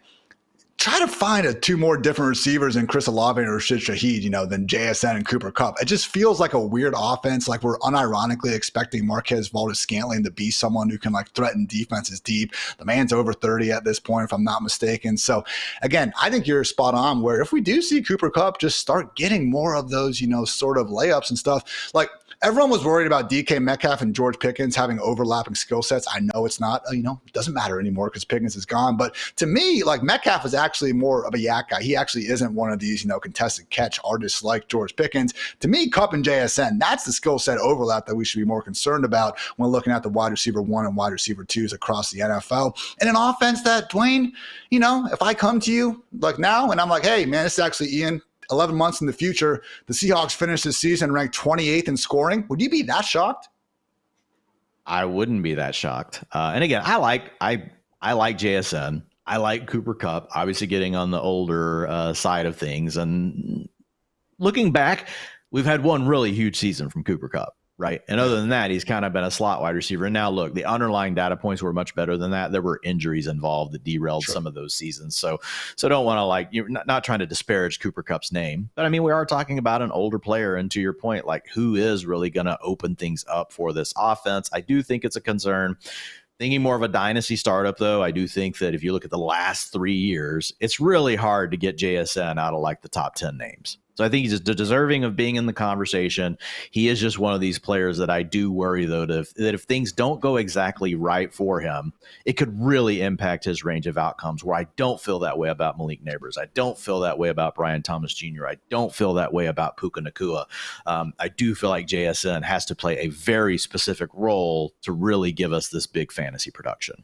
try to find two more different receivers in Chris Olave or Rashid Shaheed, than JSN and Cooper Kupp. It just feels like a weird offense. Like we're unironically expecting Marquez Valdes-Scantling to be someone who can threaten defenses deep. The man's over 30 at this point, if I'm not mistaken. So again, I think you're spot on where if we do see Cooper Kupp just start getting more of those, sort of layups and stuff, like everyone was worried about DK Metcalf and George Pickens having overlapping skill sets. I know it's not, it doesn't matter anymore because Pickens is gone. But to me, Metcalf is actually more of a yak guy. He actually isn't one of these, contested catch artists like George Pickens. To me, Kupp and JSN, that's the skill set overlap that we should be more concerned about when looking at the wide receiver 1 and wide receiver 2s across the NFL. And an offense that, Dwain, if I come to you now and I'm like, hey, man, this is actually Ian, 11 months in the future, the Seahawks finished this season ranked 28th in scoring. Would you be that shocked? I wouldn't be that shocked. And again, I like JSN. I like Cooper Kupp, obviously getting on the older side of things. And looking back, we've had one really huge season from Cooper Kupp. right? And other than that, he's kind of been a slot wide receiver. And now look, the underlying data points were much better than that. There were injuries involved that derailed some of those seasons. So don't want to, like, you're not trying to disparage Cooper Kupp's name, but I mean, we are talking about an older player. And to your point, like, who is really going to open things up for this offense? I do think it's a concern. Thinking more of a dynasty startup, though, I do think that if you look at the last 3 years, it's really hard to get JSN out of like the top 10 names. So I think he's deserving of being in the conversation. He is just one of these players that I do worry, though, that if things don't go exactly right for him, it could really impact his range of outcomes, where I don't feel that way about Malik Nabers. I don't feel that way about Brian Thomas Jr. I don't feel that way about Puka Nacua. I do feel like JSN has to play a very specific role to really give us this big fantasy production.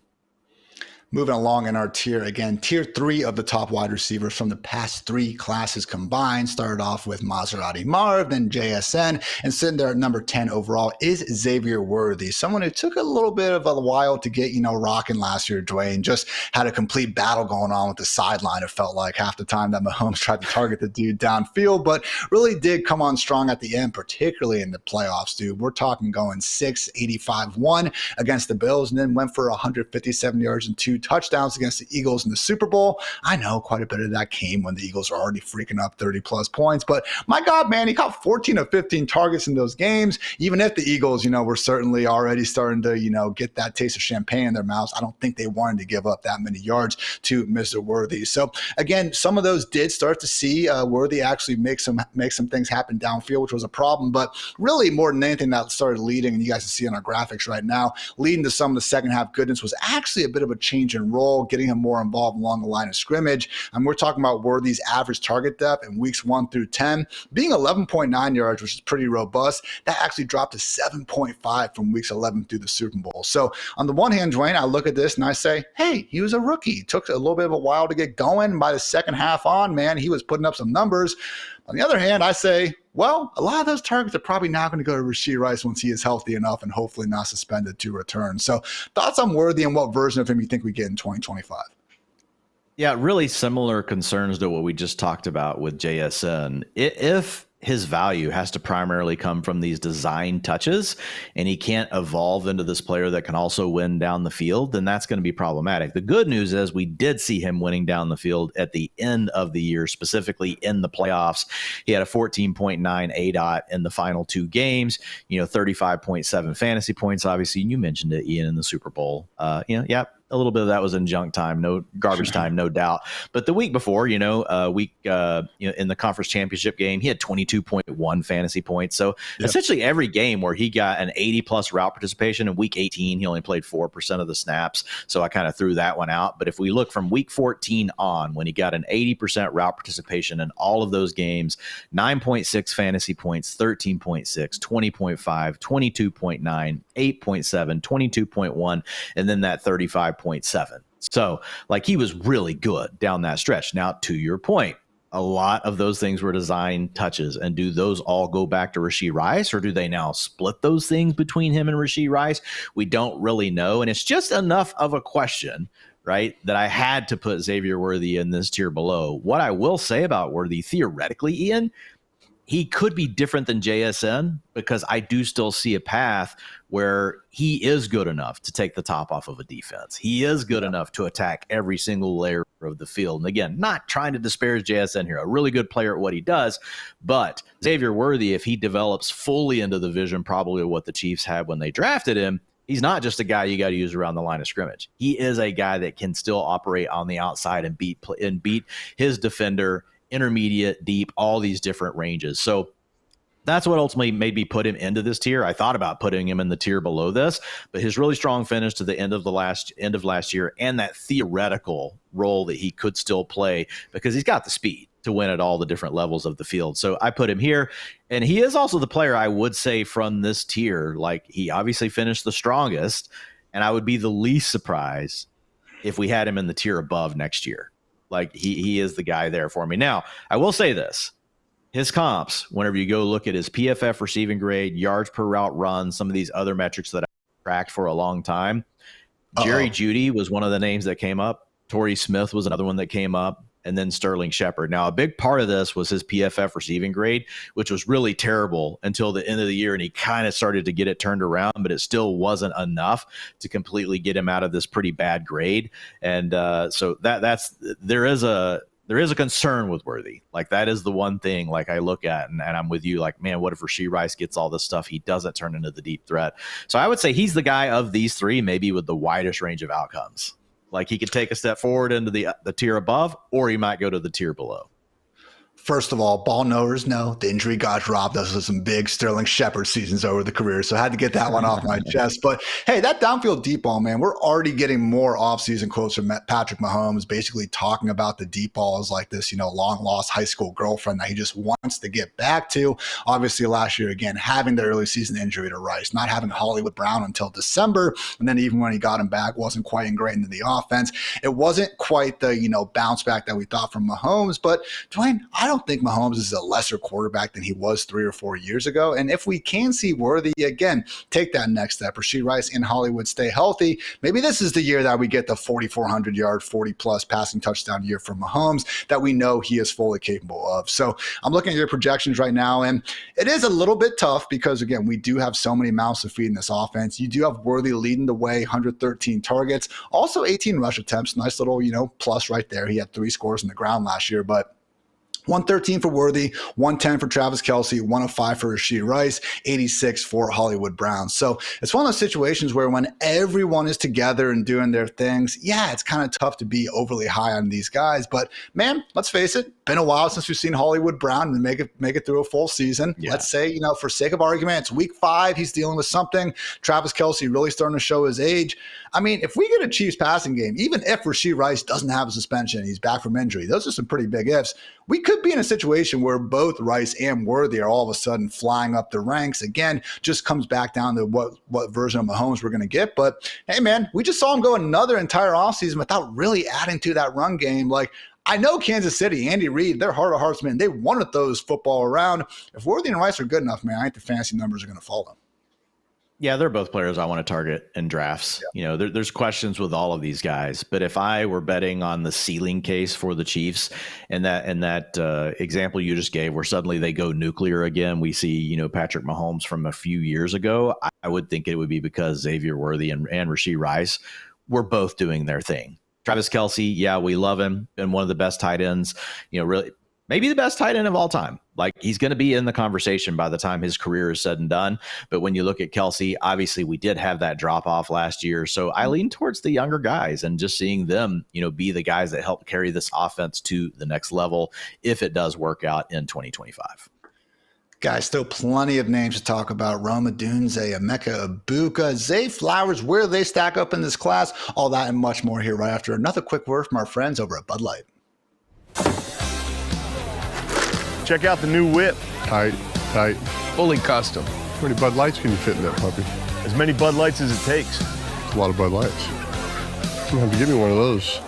Moving along in our tier, again, tier 3 of the top wide receivers from the past 3 classes combined. Started off with Maserati Marv, then JSN, and sitting there at number 10 overall is Xavier Worthy, someone who took a little bit of a while to get, rocking last year. Dwain just had a complete battle going on with the sideline. It felt like half the time that Mahomes tried to target the dude downfield, but really did come on strong at the end, particularly in the playoffs, dude. We're talking going 685-1 against the Bills, and then went for 157 yards and 2 touchdowns against the Eagles in the Super Bowl. I know quite a bit of that came when the Eagles were already freaking up 30 plus points, but my God, man, he caught 14 of 15 targets in those games. Even if the Eagles, were certainly already starting to, get that taste of champagne in their mouths, I don't think they wanted to give up that many yards to Mr. Worthy. So again, some of those did start to see Worthy actually make some things happen downfield, which was a problem, but really more than anything that started leading, and you guys can see on our graphics right now, leading to some of the second half goodness was actually a bit of a change in role, getting him more involved along the line of scrimmage. And we're talking about Worthy's average target depth in weeks 1 through 10 being 11.9 yards, which is pretty robust. That actually dropped to 7.5 from weeks 11 through the Super Bowl. So on the one hand, Dwain, I look at this and I say, hey, he was a rookie. It took a little bit of a while to get going. By the second half on, man, he was putting up some numbers. On the other hand, I say, well, a lot of those targets are probably now going to go to Rashee Rice once he is healthy enough and hopefully not suspended to return. So thoughts on Worthy and what version of him you think we get in 2025? Yeah, really similar concerns to what we just talked about with JSN. If his value has to primarily come from these design touches and he can't evolve into this player that can also win down the field, then that's going to be problematic. The good news is we did see him winning down the field at the end of the year, specifically in the playoffs. He had a 14.9 ADOT in the final 2 games, 35.7 fantasy points. Obviously, you mentioned it, Ian, in the Super Bowl. A little bit of that was in junk time, no garbage time, no doubt. But the week before, in the conference championship game, he had 22.1 fantasy points. So essentially every game where he got an 80+ route participation, in week 18, he only played 4% of the snaps. So I kind of threw that one out. But if we look from week 14 on, when he got an 80% route participation in all of those games, 9.6 fantasy points, 13.6, 20.5, 22.9, 8.7, 22.1, and then that 35.7. So like he was really good down that stretch. Now, to your point, a lot of those things were design touches. And do those all go back to Rashee Rice, or do they now split those things between him and Rashee Rice? We don't really know. And it's just enough of a question, right, that I had to put Xavier Worthy in this tier below. What I will say about Worthy, theoretically, Ian, he could be different than JSN, because I do still see a path where he is good enough to take the top off of a defense. He is good enough to attack every single layer of the field. And again, not trying to disparage JSN here, a really good player at what he does, but Xavier Worthy, if he develops fully into the vision, probably what the Chiefs had when they drafted him, he's not just a guy you got to use around the line of scrimmage. He is a guy that can still operate on the outside and beat his defender, intermediate, deep, all these different ranges. So that's what ultimately made me put him into this tier. I thought about putting him in the tier below this, but his really strong finish to the end of last year, and that theoretical role that he could still play, because he's got the speed to win at all the different levels of the field. So I put him here, and he is also the player I would say from this tier, like he obviously finished the strongest, and I would be the least surprised if we had him in the tier above next year. Like he is the guy there for me. Now, I will say this. His comps, whenever you go look at his PFF receiving grade, yards per route run, some of these other metrics that I tracked for a long time, Jerry Jeudy was one of the names that came up. Torrey Smith was another one that came up. and then Sterling Shepard. Now, a big part of this was his PFF receiving grade, which was really terrible until the end of the year, and he kind of started to get it turned around, but it still wasn't enough to completely get him out of this pretty bad grade. And so there is a concern with Worthy. Like, that is the one thing, like, I look at, and I'm with you, like, man, what if Rashee Rice gets all this stuff? He doesn't turn into the deep threat. So I would say he's the guy of these three, maybe with the widest range of outcomes. Like, he could take a step forward into the tier above, or he might go to the tier below. First of all, ball knowers know the injury got robbed us with some big Sterling Shepard seasons over the career. So I had to get that one off my chest. But hey, that downfield deep ball, man, we're already getting more offseason quotes from Patrick Mahomes, basically talking about the deep ball as like this, long lost high school girlfriend that he just wants to get back to. Obviously, last year, again, having the early season injury to Rice, not having Hollywood Brown until December. And then even when he got him back, wasn't quite ingrained in the offense. It wasn't quite the, bounce back that we thought from Mahomes. But Dwain, I don't think Mahomes is a lesser quarterback than he was 3 or 4 years ago. And if we can see Worthy, again, take that next step, Rashee Rice and Hollywood stay healthy, maybe this is the year that we get the 4,400 yard, 40-plus passing touchdown year from Mahomes that we know he is fully capable of. So I'm looking at your projections right now, and it is a little bit tough because, again, we do have so many mouths to feed in this offense. You do have Worthy leading the way, 113 targets, also 18 rush attempts. Nice little, plus right there. He had 3 scores on the ground last year, but 113 for Worthy, 110 for Travis Kelce, 105 for Rashee Rice, 86 for Hollywood Brown. So it's one of those situations where when everyone is together and doing their things, yeah, it's kind of tough to be overly high on these guys. But man, let's face it, been a while since we've seen Hollywood Brown and make it through a full season. Yeah. Let's say, for sake of argument, it's week 5, he's dealing with something. Travis Kelce really starting to show his age. I mean, if we get a Chiefs passing game, even if Rashee Rice doesn't have a suspension, he's back from injury, those are some pretty big ifs. We could be in a situation where both Rice and Worthy are all of a sudden flying up the ranks. Again, just comes back down to what version of Mahomes we're going to get. But hey, man, we just saw him go another entire offseason without really adding to that run game. Like, I know Kansas City, Andy Reid, they're heart of hearts, man. They wanted those football around. If Worthy and Rice are good enough, man, I think the fantasy numbers are going to follow. Yeah, they're both players I want to target in drafts. Yeah. There's questions with all of these guys, but if I were betting on the ceiling case for the Chiefs and that example you just gave, where suddenly they go nuclear again, we see Patrick Mahomes from a few years ago. I would think it would be because Xavier Worthy and Rashee Rice were both doing their thing. Travis Kelce, yeah, we love him, been one of the best tight ends. Really, maybe the best tight end of all time. Like, he's going to be in the conversation by the time his career is said and done. But when you look at Kelce, obviously we did have that drop off last year. So I lean towards the younger guys and just seeing them, be the guys that help carry this offense to the next level if it does work out in 2025. Guys, still plenty of names to talk about. Rome Odunze, Emeka Egbuka, Zay Flowers, where do they stack up in this class? All that and much more here right after another quick word from our friends over at Bud Light. Check out the new whip. Tight. Fully custom. How many Bud Lights can you fit in that puppy? As many Bud Lights as it takes. It's a lot of Bud Lights. You have to give me one of those.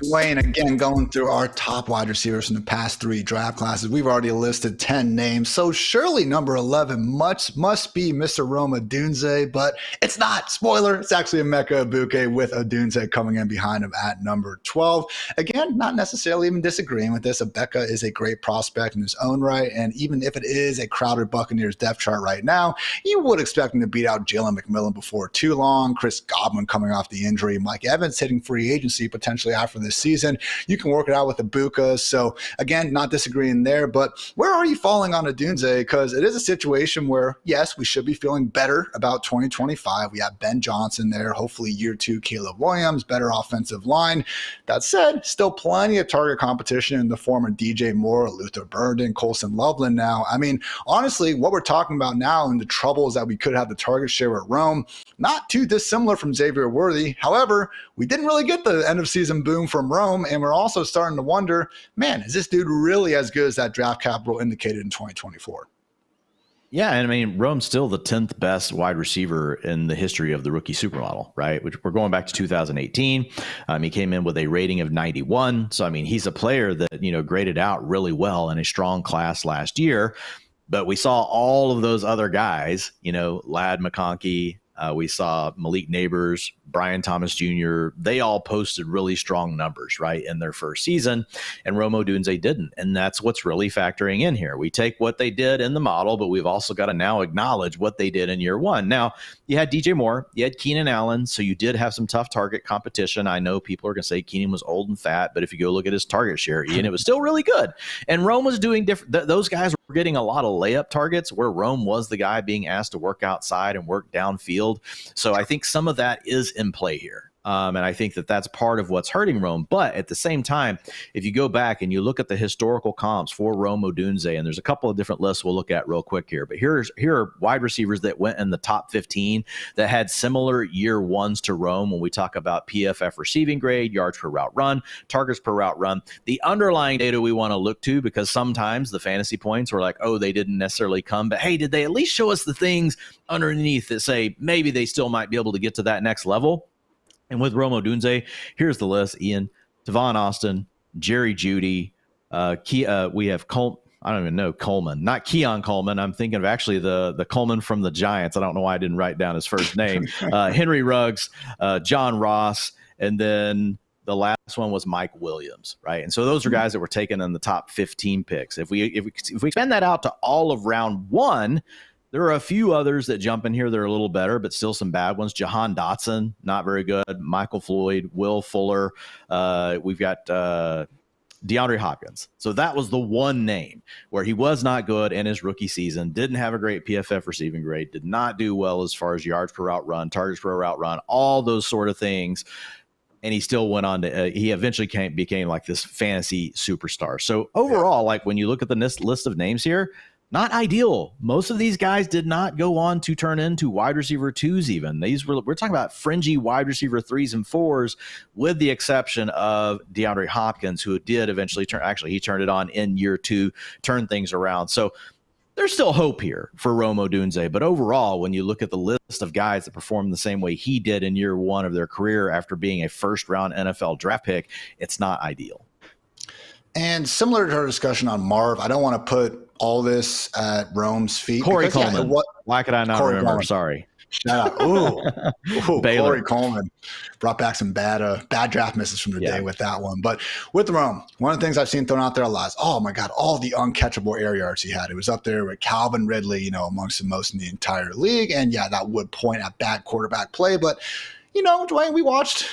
Dwain, again, going through our top wide receivers from the past 3 draft classes. We've already listed 10 names, so surely number 11 must be Mr. Rome Odunze, but it's not. Spoiler, it's actually Emeka Egbuka with Odunze coming in behind him at number 12. Again, not necessarily even disagreeing with this. Egbuka is a great prospect in his own right, and even if it is a crowded Buccaneers depth chart right now, you would expect him to beat out Jalen McMillan before too long. Chris Godwin coming off the injury. Mike Evans hitting free agency potentially after this season. You can work it out with Egbuka. So again, not disagreeing there, but where are you falling on Odunze? Because it is a situation where, yes, we should be feeling better about 2025. We have Ben Johnson there, hopefully year 2, Caleb Williams, better offensive line. That said, still plenty of target competition in the form of DJ Moore, Luther Burden, Colson Loveland now. I mean, honestly, what we're talking about now and the troubles that we could have the target share at Rome, not too dissimilar from Xavier Worthy. However, we didn't really get the end of season boom from Rome, and we're also starting to wonder, man, is this dude really as good as that draft capital indicated in 2024? Yeah, and I mean, Rome's still the 10th best wide receiver in the history of the rookie supermodel, right? Which we're going back to 2018. He came in with a rating of 91. So, I mean, he's a player that, graded out really well in a strong class last year. But we saw all of those other guys, Ladd McConkey, We saw Malik Nabers, Brian Thomas Jr. They all posted really strong numbers, right, in their first season, and Rome Odunze didn't. And that's what's really factoring in here. We take what they did in the model, but we've also got to now acknowledge what they did in year one. Now, you had DJ Moore, you had Keenan Allen, so you did have some tough target competition. I know people are going to say Keenan was old and fat, but if you go look at his target share, Ian, it was still really good. And Rome was doing different. Those guys were getting a lot of layup targets where Rome was the guy being asked to work outside and work downfield. So I think some of that is in play here. And I think that that's part of what's hurting Rome. But at the same time, if you go back and you look at the historical comps for Rome Odunze, and there's a couple of different lists we'll look at real quick here. But here are wide receivers that went in the top 15 that had similar year ones to Rome when we talk about PFF receiving grade, yards per route run, targets per route run. The underlying data we want to look to, because sometimes the fantasy points were like, oh, they didn't necessarily come. But hey, did they at least show us the things underneath that say maybe they still might be able to get to that next level? And with Rome Odunze, here's the list: Ian, Tavon Austin, Jerry Jeudy, we have I don't even know Coleman, not Keon Coleman. I'm thinking of actually the Coleman from the Giants. I don't know why I didn't write down his first name. Henry Ruggs, John Ross, and then the last one was Mike Williams, right? And so those are guys that were taken in the top 15 picks. If we expand that out to all of round one, there are a few others that jump in here that are a little better, but still some bad ones. Jahan Dotson, not very good. Michael Floyd, Will Fuller. We've got DeAndre Hopkins. So that was the one name where he was not good in his rookie season, didn't have a great PFF receiving grade, did not do well as far as yards per route run, targets per route run, all those sort of things. And he still went on to, he eventually became like this fantasy superstar. So overall, like when you look at the list of names here, not ideal. Most of these guys did not go on to turn into wide receiver twos even. We're talking about fringy wide receiver threes and fours, with the exception of DeAndre Hopkins, who did eventually he turned it on in year two, turned things around. So there's still hope here for Rome Odunze. But overall, when you look at the list of guys that performed the same way he did in year one of their career after being a first-round NFL draft pick, it's not ideal. And similar to our discussion on Marv, I don't want to put all this at Rome's feet. Corey Coleman. Why could I not remember? Coleman. Sorry. Shout out. Ooh, Corey Coleman brought back some bad draft misses from the day with that one. But with Rome, one of the things I've seen thrown out there a lot is, oh my God, all the uncatchable air yards he had. It was up there with Calvin Ridley, amongst the most in the entire league. And yeah, that would point at bad quarterback play. But, Dwain, we watched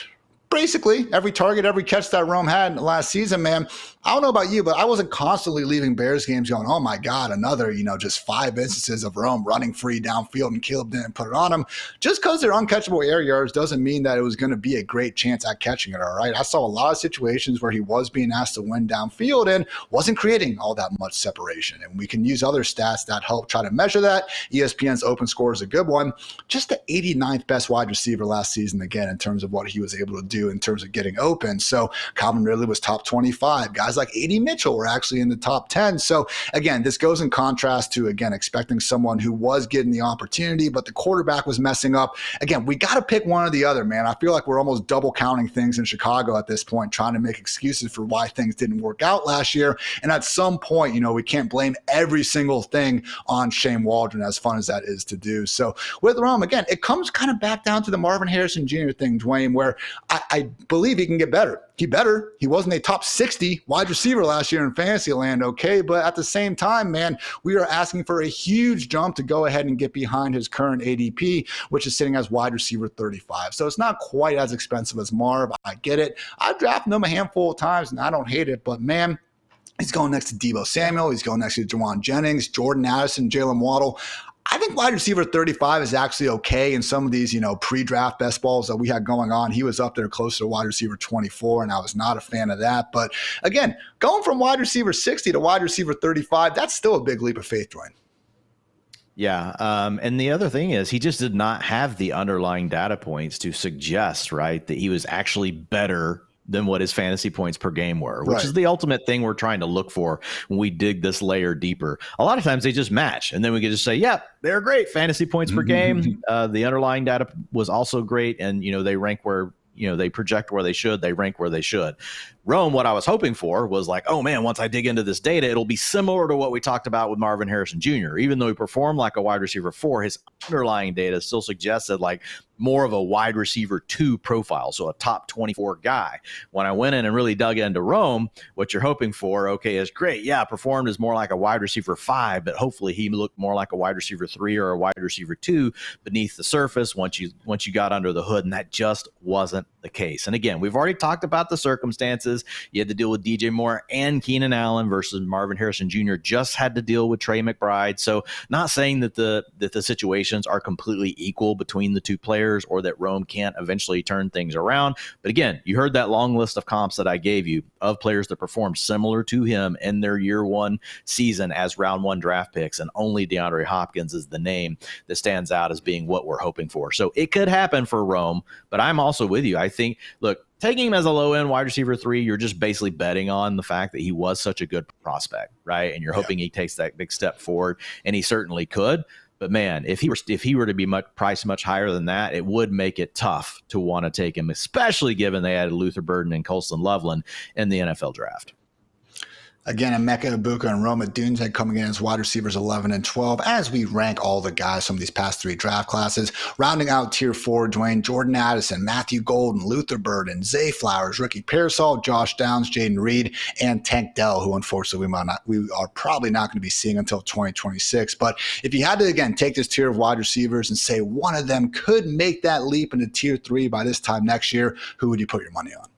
basically every target, every catch that Rome had in the last season, man. I don't know about you, but I wasn't constantly leaving Bears games going, oh my God, another, just 5 instances of Rome running free downfield and Caleb didn't put it on him. Just because they're uncatchable air yards doesn't mean that it was going to be a great chance at catching it, all right? I saw a lot of situations where he was being asked to win downfield and wasn't creating all that much separation. And we can use other stats that help try to measure that. ESPN's open score is a good one. Just the 89th best wide receiver last season, again, in terms of what he was able to do in terms of getting open. So Calvin Ridley was top 25. Guys like A.D. Mitchell were actually in the top 10. So again, this goes in contrast to, again, expecting someone who was getting the opportunity, but the quarterback was messing up. Again, we got to pick one or the other, man. I feel like we're almost double counting things in Chicago at this point, trying to make excuses for why things didn't work out last year. And at some point, we can't blame every single thing on Shane Waldron, as fun as that is to do. So with Rome, again, it comes kind of back down to the Marvin Harrison Jr. thing, Dwain, where I believe he can get better. He wasn't a top 60 wide receiver last year in fantasy land, okay? But at the same time, man, we are asking for a huge jump to go ahead and get behind his current ADP, which is sitting as wide receiver 35. So it's not quite as expensive as Marv. I get it. I've drafted him a handful of times, and I don't hate it. But, man, he's going next to Deebo Samuel. He's going next to Jawan Jennings, Jordan Addison, Jalen Waddle. I think wide receiver 35 is actually okay in some of these, pre-draft best balls that we had going on. He was up there closer to wide receiver 24, and I was not a fan of that. But again, going from wide receiver 60 to wide receiver 35, that's still a big leap of faith, Dwayne. Yeah. And the other thing is he just did not have the underlying data points to suggest, right, that he was actually better than what his fantasy points per game were, which is the ultimate thing we're trying to look for when we dig this layer deeper. A lot of times they just match, and then we can just say, yeah, they're great fantasy points per game. The underlying data was also great, and they rank where they project where they should, they rank where they should. Rome, what I was hoping for was like, oh man, once I dig into this data, it'll be similar to what we talked about with Marvin Harrison Jr. Even though he performed like a wide receiver 4, his underlying data still suggested like more of a wide receiver 2 profile, so a top 24 guy. When I went in and really dug into Rome, what you're hoping for, okay, is great. Yeah, performed as more like a wide receiver 5, but hopefully he looked more like a wide receiver 3 or a wide receiver 2 beneath the surface once you got under the hood, and that just wasn't the case. And again, we've already talked about the circumstances. You had to deal with DJ Moore and Keenan Allen versus Marvin Harrison Jr. just had to deal with Trey McBride. So not saying that the situations are completely equal between the two players or that Rome can't eventually turn things around. But again, you heard that long list of comps that I gave you of players that performed similar to him in their year 1 season as round 1 draft picks, and only DeAndre Hopkins is the name that stands out as being what we're hoping for. So it could happen for Rome, but I'm also with you. I think, look, taking him as a low-end wide receiver 3, you're just basically betting on the fact that he was such a good prospect, right? And you're hoping he takes that big step forward, and he certainly could. But man, if he were to be priced much higher than that, it would make it tough to want to take him, especially given they added Luther Burden and Colston Loveland in the NFL draft. Again, Emeka Egbuka and Rome Odunze coming in as wide receivers 11 and 12 as we rank all the guys from these past 3 draft classes. Rounding out tier 4, Dwain, Jordan Addison, Matthew Golden, Luther Burden, Zay Flowers, Ricky Pearsall, Josh Downs, Jaden Reed, and Tank Dell, who unfortunately we are probably not going to be seeing until 2026. But if you had to, again, take this tier of wide receivers and say one of them could make that leap into tier 3 by this time next year, who would you put your money on?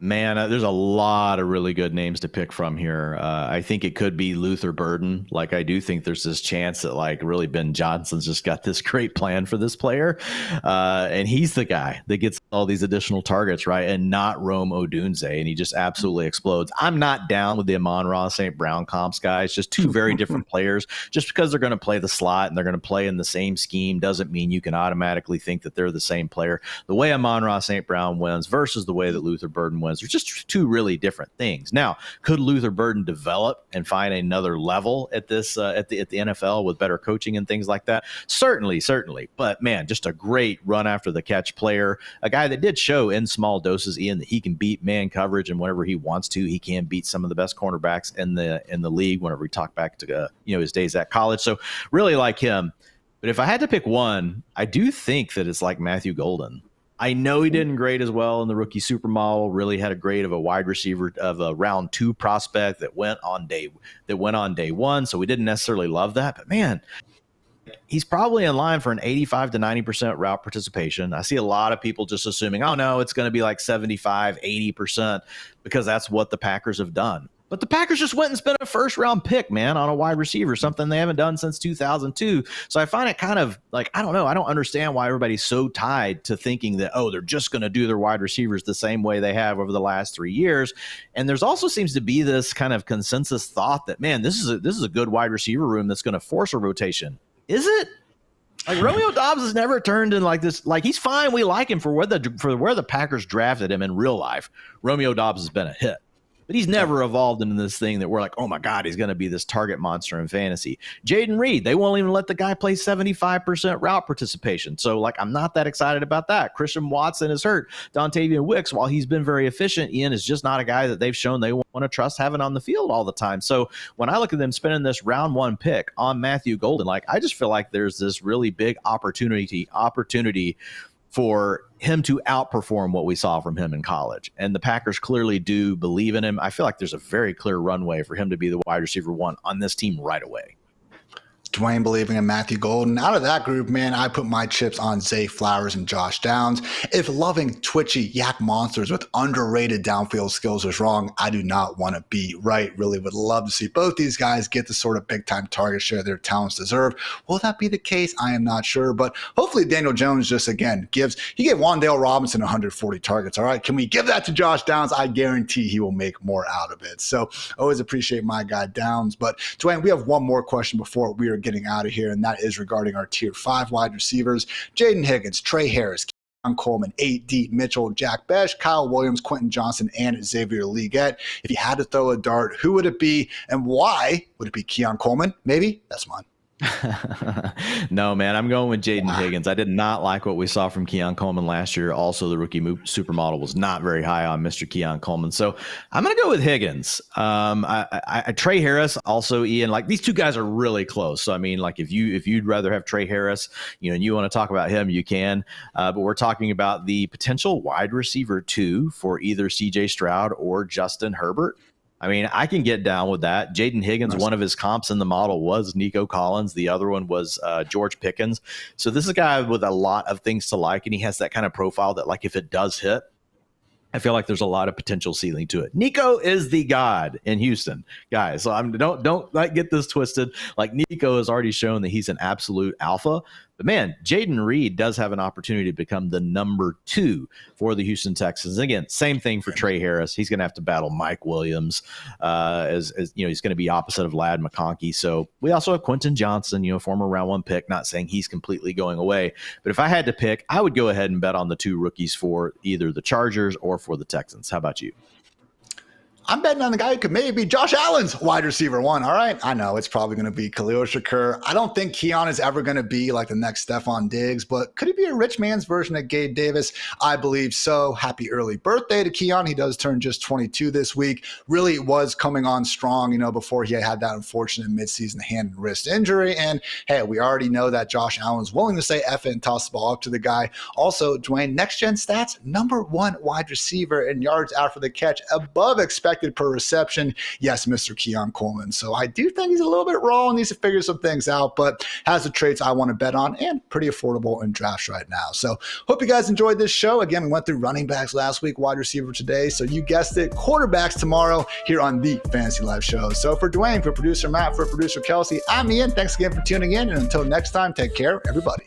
Man, there's a lot of really good names to pick from here. I think it could be Luther Burden. Like, I do think there's this chance that like really Ben Johnson's just got this great plan for this player. And he's the guy that gets all these additional targets, right? And not Rome Odunze. And he just absolutely explodes. I'm not down with the Amon-Ra St. Brown comps, guys. Just two very different players. Just because they're going to play the slot and they're going to play in the same scheme doesn't mean you can automatically think that they're the same player. The way Amon-Ra St. Brown wins versus the way that Luther Burden wins, they're just two really different things. Now, could Luther Burden develop and find another level at this at the NFL with better coaching and things like that? Certainly. But man, just a great run after the catch player, a guy that did show in small doses, Ian, that he can beat man coverage, and whenever he wants to, he can beat some of the best cornerbacks in the league. Whenever we talk back to his days at college, so really like him. But if I had to pick one, I do think that it's like Matthew Golden. I know he didn't grade as well in the rookie supermodel, really had a grade of a wide receiver of a round 2 prospect that went on day 1. So we didn't necessarily love that, but man, he's probably in line for an 85 to 90% route participation. I see a lot of people just assuming, oh no, it's going to be like 75, 80% because that's what the Packers have done. But the Packers just went and spent a first-round pick, man, on a wide receiver, something they haven't done since 2002. So I find it kind of like, I don't know. I don't understand why everybody's so tied to thinking that, oh, they're just going to do their wide receivers the same way they have over the last 3 years. And there's also seems to be this kind of consensus thought that, man, this is a good wide receiver room that's going to force a rotation. Is it? Like, Romeo Doubs has never turned in like this. Like, he's fine. We like him for where the Packers drafted him in real life. Romeo Doubs has been a hit. But he's never evolved into this thing that we're like, oh my God, he's going to be this target monster in fantasy. Jaden Reed, they won't even let the guy play 75% route participation. So, like, I'm not that excited about that. Christian Watson is hurt. Dontavian Wicks, while he's been very efficient, Ian, is just not a guy that they've shown they want to trust having on the field all the time. So when I look at them spending this round 1 pick on Matthew Golden, like, I just feel like there's this really big opportunity for him to outperform what we saw from him in college. And the Packers clearly do believe in him. I feel like there's a very clear runway for him to be the wide receiver 1 on this team right away. Dwain believing in Matthew Golden. Out of that group, man, I put my chips on Zay Flowers and Josh Downs. If loving twitchy yak monsters with underrated downfield skills is wrong, I do not want to be right. Really would love to see both these guys get the sort of big-time target share their talents deserve. Will that be the case? I am not sure, but hopefully Daniel Jones just, again, gave Wan'Dale Robinson 140 targets, all right? Can we give that to Josh Downs? I guarantee he will make more out of it. So always appreciate my guy Downs. But Dwain, we have one more question before we are getting out of here, and that is regarding our tier 5 wide receivers. Jaden Higgins, Trey Harris, Keon Coleman, A.D. Mitchell, Jack Besh, Kyle Williams, Quentin Johnson, and Xavier Leggett. If you had to throw a dart, who would it be and why? Would it be Keon Coleman? Maybe? That's mine. No, man, I'm going with Jaden Higgins. I did not like what we saw from Keon Coleman last year. Also, the rookie supermodel was not very high on Mr. Keon Coleman. So I'm going to go with Higgins. Trey Harris, also, Ian, like these two guys are really close. So, I mean, like if you'd rather have Trey Harris, and you want to talk about him, you can. But we're talking about the potential wide receiver 2 for either CJ Stroud or Justin Herbert. I mean, I can get down with that. Jaden Higgins, one of his comps in the model was Nico Collins. The other one was George Pickens. So this is a guy with a lot of things to like, and he has that kind of profile that, like, if it does hit, I feel like there's a lot of potential ceiling to it. Nico is the god in Houston, guys. So don't like get this twisted. Like, Nico has already shown that he's an absolute alpha. But man, Jaden Reed does have an opportunity to become the number 2 for the Houston Texans. And again, same thing for Trey Harris. He's going to have to battle Mike Williams, as he's going to be opposite of Ladd McConkey. So we also have Quentin Johnson, former round 1 pick. Not saying he's completely going away, but if I had to pick, I would go ahead and bet on the 2 rookies for either the Chargers or for the Texans. How about you? I'm betting on the guy who could maybe be Josh Allen's wide receiver 1. All right. I know it's probably going to be Khalil Shakur. I don't think Keon is ever going to be like the next Stephon Diggs, but could he be a rich man's version of Gabe Davis? I believe so. Happy early birthday to Keon. He does turn just 22 this week. Really was coming on strong, before he had that unfortunate midseason hand and wrist injury. And hey, we already know that Josh Allen's willing to say F it and toss the ball up to the guy. Also, Dwain, next gen stats, number 1 wide receiver in yards after the catch, above expected per reception. Yes, Mr. Keon Coleman. So I do think he's a little bit raw and needs to figure some things out, but has the traits I want to bet on and pretty affordable in drafts right now. So hope you guys enjoyed this show. Again, we went through running backs last week, wide receiver today. So you guessed it, quarterbacks tomorrow here on the Fantasy Life Show. So for Dwain, for producer Matt, for producer Kelsey, I'm Ian. Thanks again for tuning in. And until next time, take care, everybody.